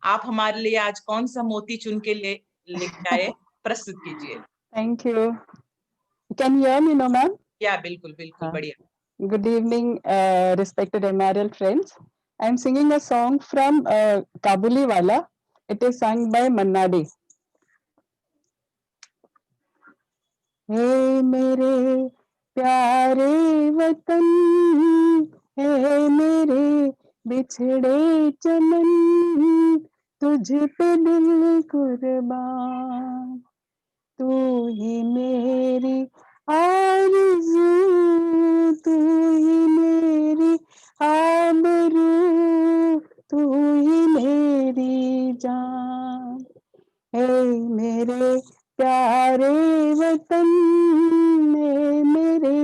आप हमारे लिए आज कौन सा मोती चुन के लेके आए, प्रस्तुत कीजिए. Thank you. Can you hear me, no, ma'am? या बिल्कुल बढ़िया. Good evening, respected MRL friends. I'm singing a song from Kabuli Wala. It is sung by Manna Dey. हे मेरे प्यारे वतन, हे मेरे बिछड़े चमन, तुझ पे दिल कुर्बान. तू ही मेरी आरज़ू, तू ही मेरी आबरू, तू ही मेरी जान. हे मेरे प्यारे वतन, हे मेरे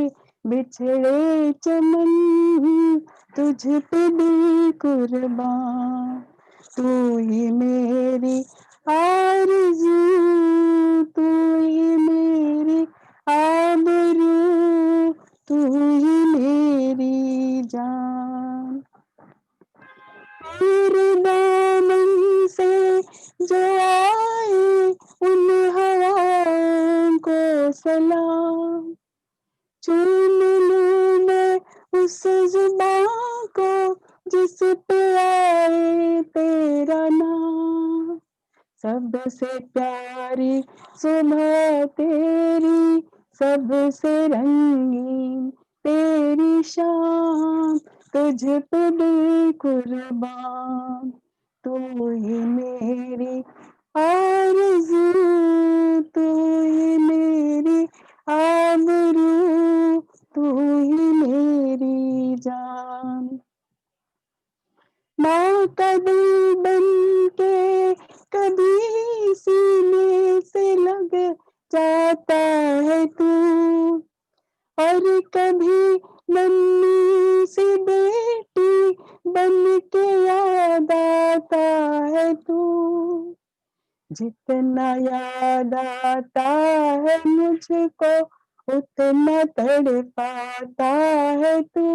बिछड़े चमन, तुझ पे दिल कुर्बान. तू ही मेरी आरज़ू, तू ही मेरी आबरू, तू ही मेरी जान. तेरे दामन से जो आए उन हवाओं को सलाम. चूम लूं मैं उस जुबां को जिस पे आए तेरा नाम. सबसे प्यारी सुबह तेरी, सबसे रंगीन तेरी शाम, तुझ पे दिल कुर्बान, तू ही मेरी आरज़ू, तू ही मेरी आबरू, तू ही मेरी जान। माँ का दिल बन के कभी सीने से लग जाता है तू, और कभी नन्ही सी बेटी बन के याद आता है तू। जितना याद आता है मुझको उतना तड़पाता है तू,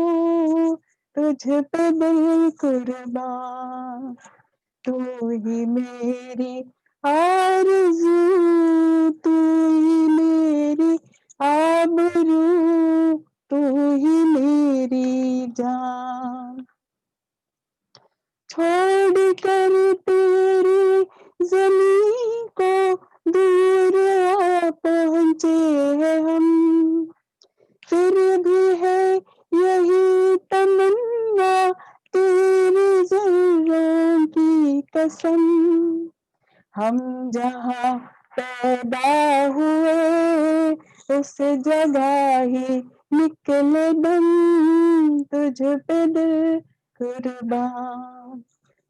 तुझ पे दिल कुर्बान, तू ही मेरी आरज़ू, तू ही मेरी आबरू, तू ही मेरी जान। छोड़ कर तेरी ज़मीं को दूर आ पहुँचे हैं हम, फिर भी है यही तमन्ना तेरे ज़र्रों की कसम। हम जहाँ पैदा हुए उस जगह ही निकले दम, तुझ पे दिल कुर्बान,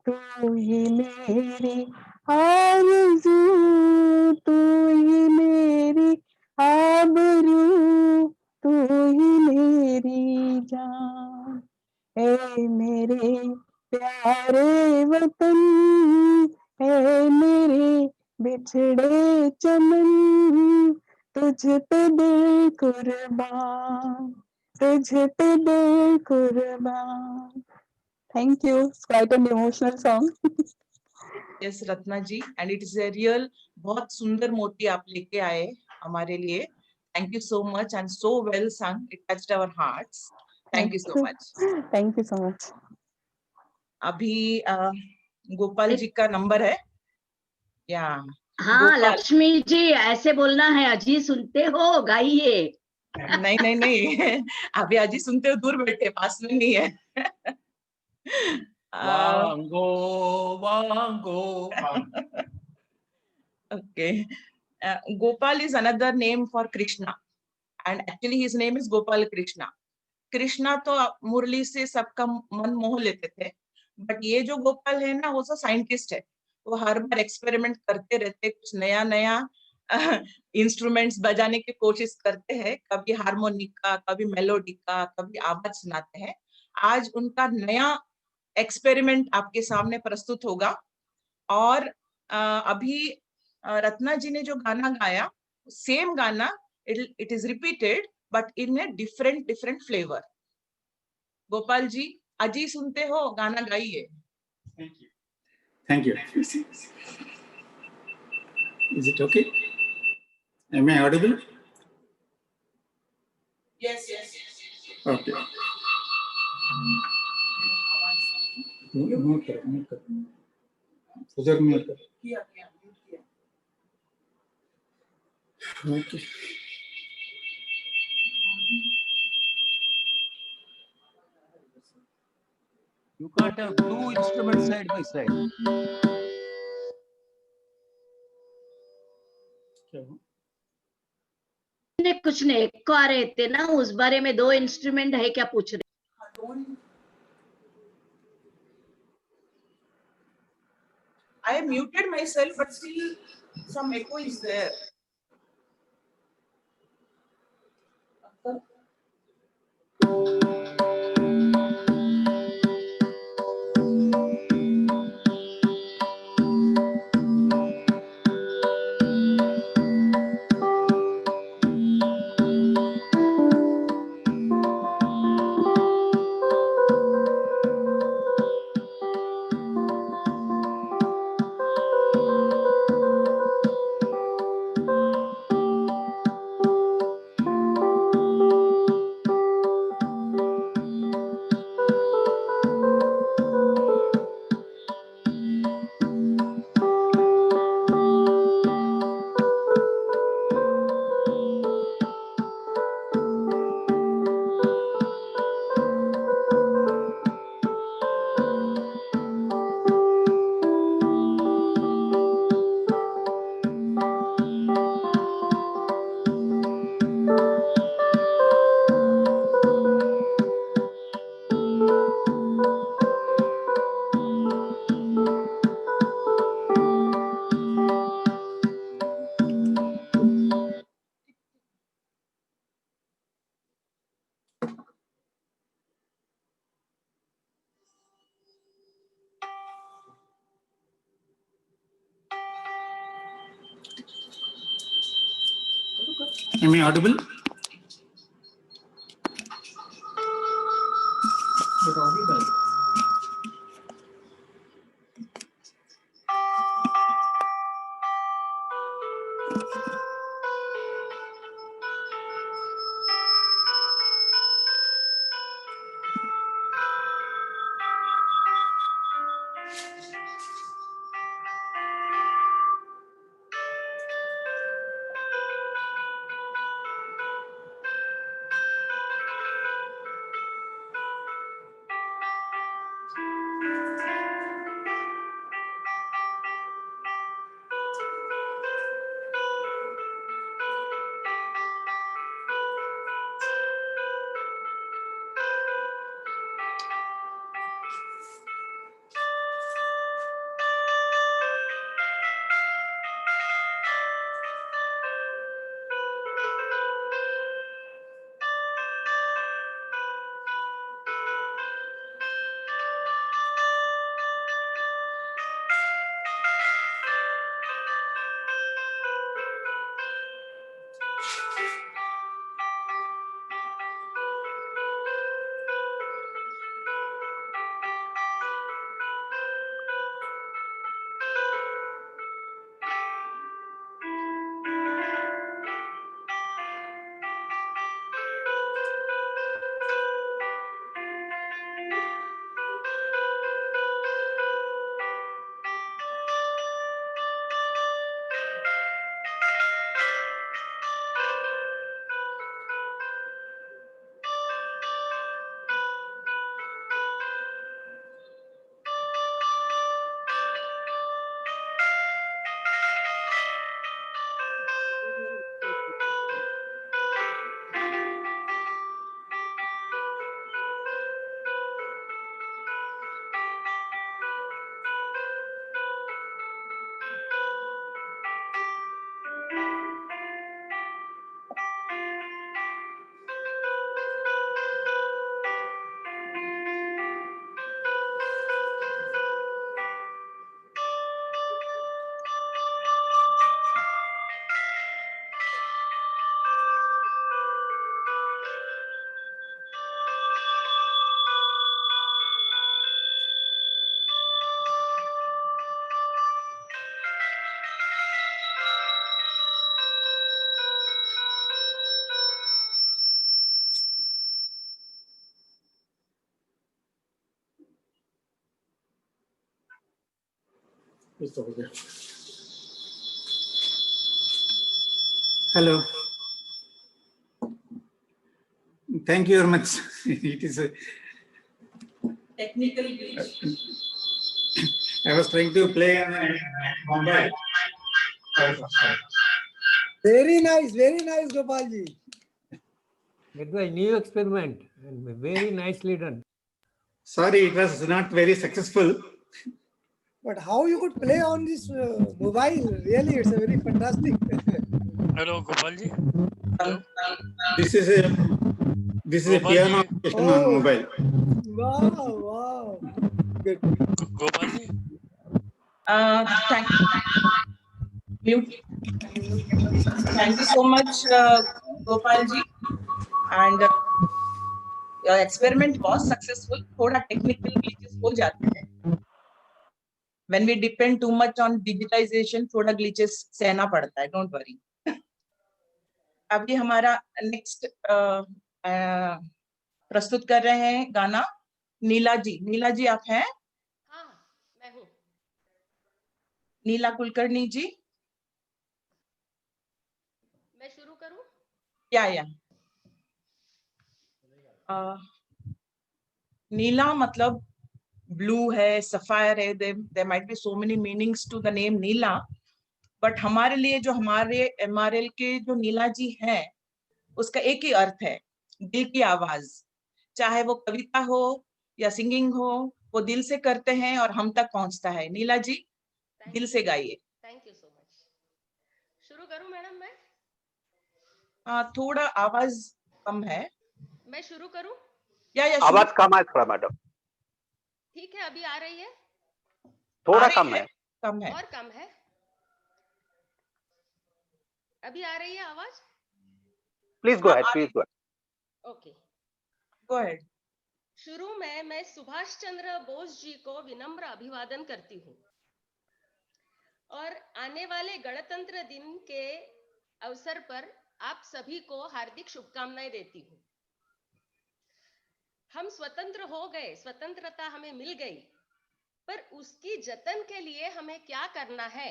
तू ही मेरी आरज़ू, तू ही मेरी आबरू, तू ही मेरी जान। ए मेरे प्यारे वतन, ए मेरे बिछड़े चमन, तुझ पे दिल कुर्बान, तुझ पे दिल कुर्बान। Thank you. It's quite an emotional song. Yes, Ratna ji, and it is a real बहुत सुंदर मोटी आप लेके आए हमारे लिए. Thank you so much and so well sung. It touched our hearts. Thank you so much. Thank you so much. अभी गोपाल जी का नंबर है या हाँ गोपाल? लक्ष्मी जी ऐसे बोलना है, अजी सुनते हो गाइए। नहीं नहीं नहीं अभी अजी सुनते हो, दूर बैठे, पास में नहीं है. वांगो वांगो. Okay. Gopal is another name for Krishna, and actually his name is Gopal Krishna. Krishna तो मुरली से सबका मन मोह लेते थे, बट ये जो गोपाल है ना, वो तो साइंटिस्ट है. वो हर बार एक्सपेरिमेंट करते रहते, कुछ नया नया इंस्ट्रूमेंट्स बजाने की कोशिश करते हैं, कभी हारमोनिका, कभी मेलोडी का, कभी आवाज सुनाते हैं. आज उनका नया एक्सपेरिमेंट आपके सामने प्रस्तुत होगा. और अभी रत्ना जी ने जो गाना गाया, सेम गाना, it is repeated but in a different flavour. Gopal ji, अजी सुनते हो, गाना गाइए. Thank you. Is it okay? Am I audible? Yes. Okay. Mute कर. उधर mute कर. Okay. You can't have two instruments side by side. कुछ नहीं, एक आ रहे थे ना, उस बारे में 2 इंस्ट्रूमेंट है क्या पूछ रहे? I have muted myself, but still some echo is there. Am I audible? You're audible. It's over there. Hello. Thank you very much. It is a technical glitch. I was trying to play on mobile. Very nice, Gopalji. That was a new experiment and very nicely done. Sorry, it was not very successful. But how you could play on this mobile? Really, it's a very fantastic. Hello, Gopalji. Hello. This is a piano application on mobile. Wow. Good. Gopalji. Thank you. Thank you so much, Gopalji. And your experiment was successful. थोड़ा technical glitches हो जाते हैं. When we depend too much on digitization, थोड़ा glitches सहना पड़ता है. Don't worry. अभी हमारा next प्रस्तुत कर रहे हैं गाना नीला जी. नीला जी आप हैं? हाँ, मैं हूँ. नीला कुलकर्णी जी. मैं शुरू करूँ? या नीला मतलब ब्लू है, सफायर है. there might be so many meanings to the name Neela, but हमारे लिए जो हमारे MRL के जो नीला जी हैं उसका एक ही अर्थ है, दिल की आवाज. चाहे वो कविता हो या सिंगिंग हो, वो दिल से करते हैं और हम तक पहुंचता है. नीला जी दिल से गाइए. Thank you so much. शुरू करूँ मैडम मैं? थोड़ा आवाज कम है. मैं शुरू करूँ? या आवाज कम है थोड़ा मैडम. ठीक है, अभी आ रही है? थोड़ा कम है. कम है. और कम है? अभी आ रही है आवाज? Please go ahead. Please go ahead. Okay, Go ahead. शुरू में मैं सुभाष चंद्र बोस जी को विनम्र अभिवादन करती हूँ और आने वाले गणतंत्र दिन के अवसर पर आप सभी को हार्दिक शुभकामनाएं देती हूँ। हम स्वतंत्र हो गए, स्वतंत्रता हमें मिल गई, पर उसकी जतन के लिए हमें क्या करना है,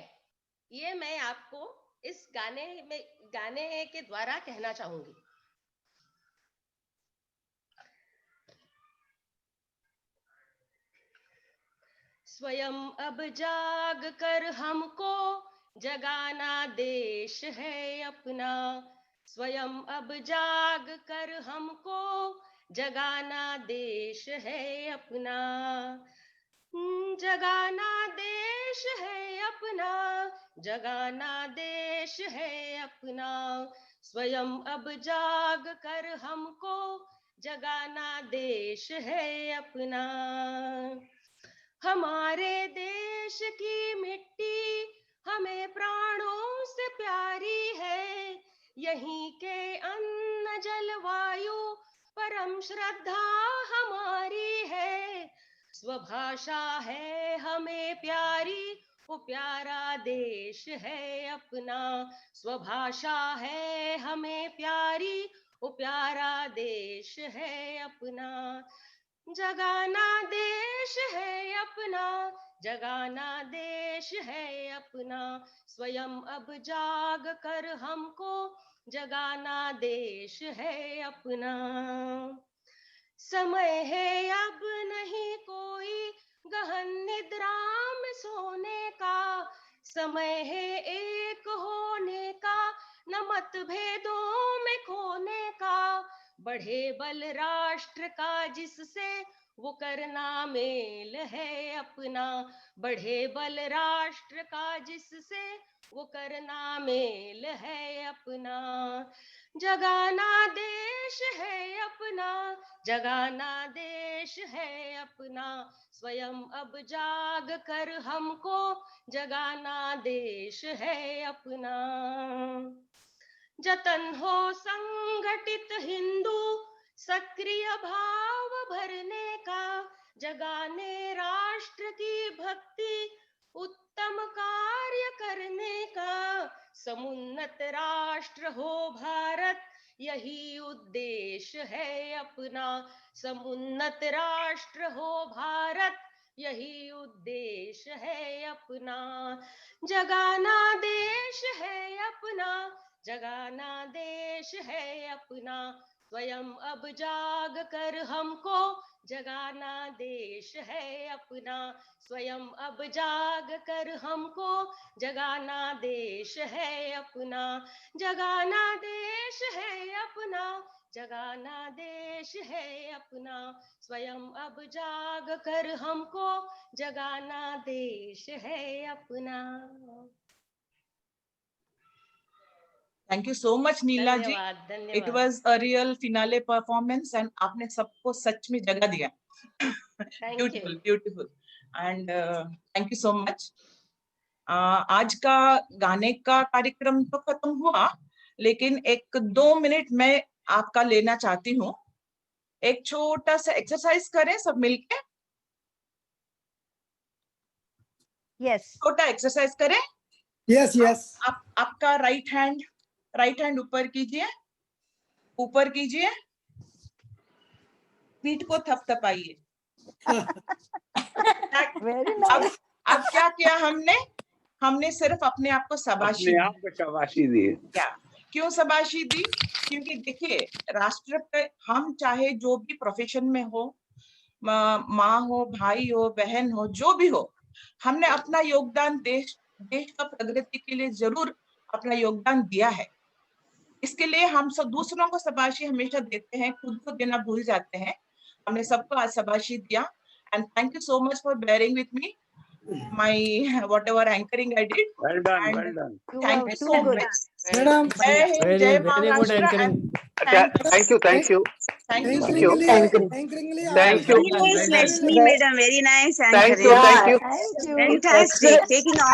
ये मैं आपको इस गाने के द्वारा कहना चाहूंगी। स्वयं अब जाग कर हमको जगाना देश है अपना, स्वयं अब जाग कर हमको जगाना देश है अपना, जगाना देश है अपना, जगाना देश है अपना, स्वयं अब जाग कर हमको जगाना देश है अपना। हमारे देश की मिट्टी हमें प्राणों से प्यारी है, यहीं के अन्न जलवायु परम श्रद्धा हमारी है, स्वभाषा है हमें प्यारी, वो प्यारा देश है अपना, स्वभाषा है हमें प्यारी, वो प्यारा देश है अपना, जगाना देश है अपना, जगाना देश है अपना, स्वयं अब जाग कर हमको जगाना देश है अपना। समय है अब नहीं कोई गहन निद्रा में सोने का, समय है एक होने का, न मतभेदों में खोने का, बढ़े बल राष्ट्र का जिससे वो करना मेल है अपना, बढ़े बल राष्ट्र का जिससे वो करना मेल है अपना, जगाना देश है अपना, जगाना देश है अपना, स्वयं अब जाग कर हमको जगाना देश है अपना। जतन हो संगठित हिंदू सक्रिय भाव भरने का, जगाने राष्ट्र की भक्ति उत्तम कार्य करने का, समुन्नत राष्ट्र हो भारत यही उद्देश्य है अपना, समुन्नत राष्ट्र हो भारत यही उद्देश्य है अपना, जगाना देश है अपना, जगाना देश है अपना, स्वयं अब जाग कर हमको जगाना देश है अपना, स्वयं अब जाग कर हमको जगाना देश है अपना, जगाना देश है अपना, जगाना देश है अपना, स्वयं अब जाग कर हमको जगाना देश है अपना। Thank you so much, Neela ji. धन्यवाद, It was a real finale performance and आपने सबको सच में जगा दिया. Beautiful, beautiful. And thank you so much. आज का गाने का कार्यक्रम तो खत्म हुआ, लेकिन 1-2 मिनट मैं आपका लेना चाहती हूँ। एक छोटा सा एक्सरसाइज करें सब मिलके। Yes. छोटा एक्सरसाइज करें। Yes, yes. आपका राइट हैंड ऊपर कीजिए, ऊपर कीजिए, पीठ को थपथपाइए। अब क्या किया हमने सिर्फ अपने आप को शाबाशी दी। क्या क्यों शाबाशी दी? क्योंकि देखिए राष्ट्र पे हम चाहे जो भी प्रोफेशन में हो, माँ हो, भाई हो, बहन हो, जो भी हो, हमने अपना योगदान देश का प्रगति के लिए जरूर अपना योगदान दिया है। इसके लिए हम सब दूसरों को शाबाशी हमेशा देते हैं, खुद को देना भूल जाते हैं। हमने सबको आज शाबाशी दिया। And thank you so much for bearing with me my whatever anchoring I did. Well done, and well done. Thank you so much. Madam, Jai Maharashtra and Thank you. Thank you. Anchoringly, Thank you. Very nice, Lakshmi madam. Very nice. Thank you. Fantastic. Taking all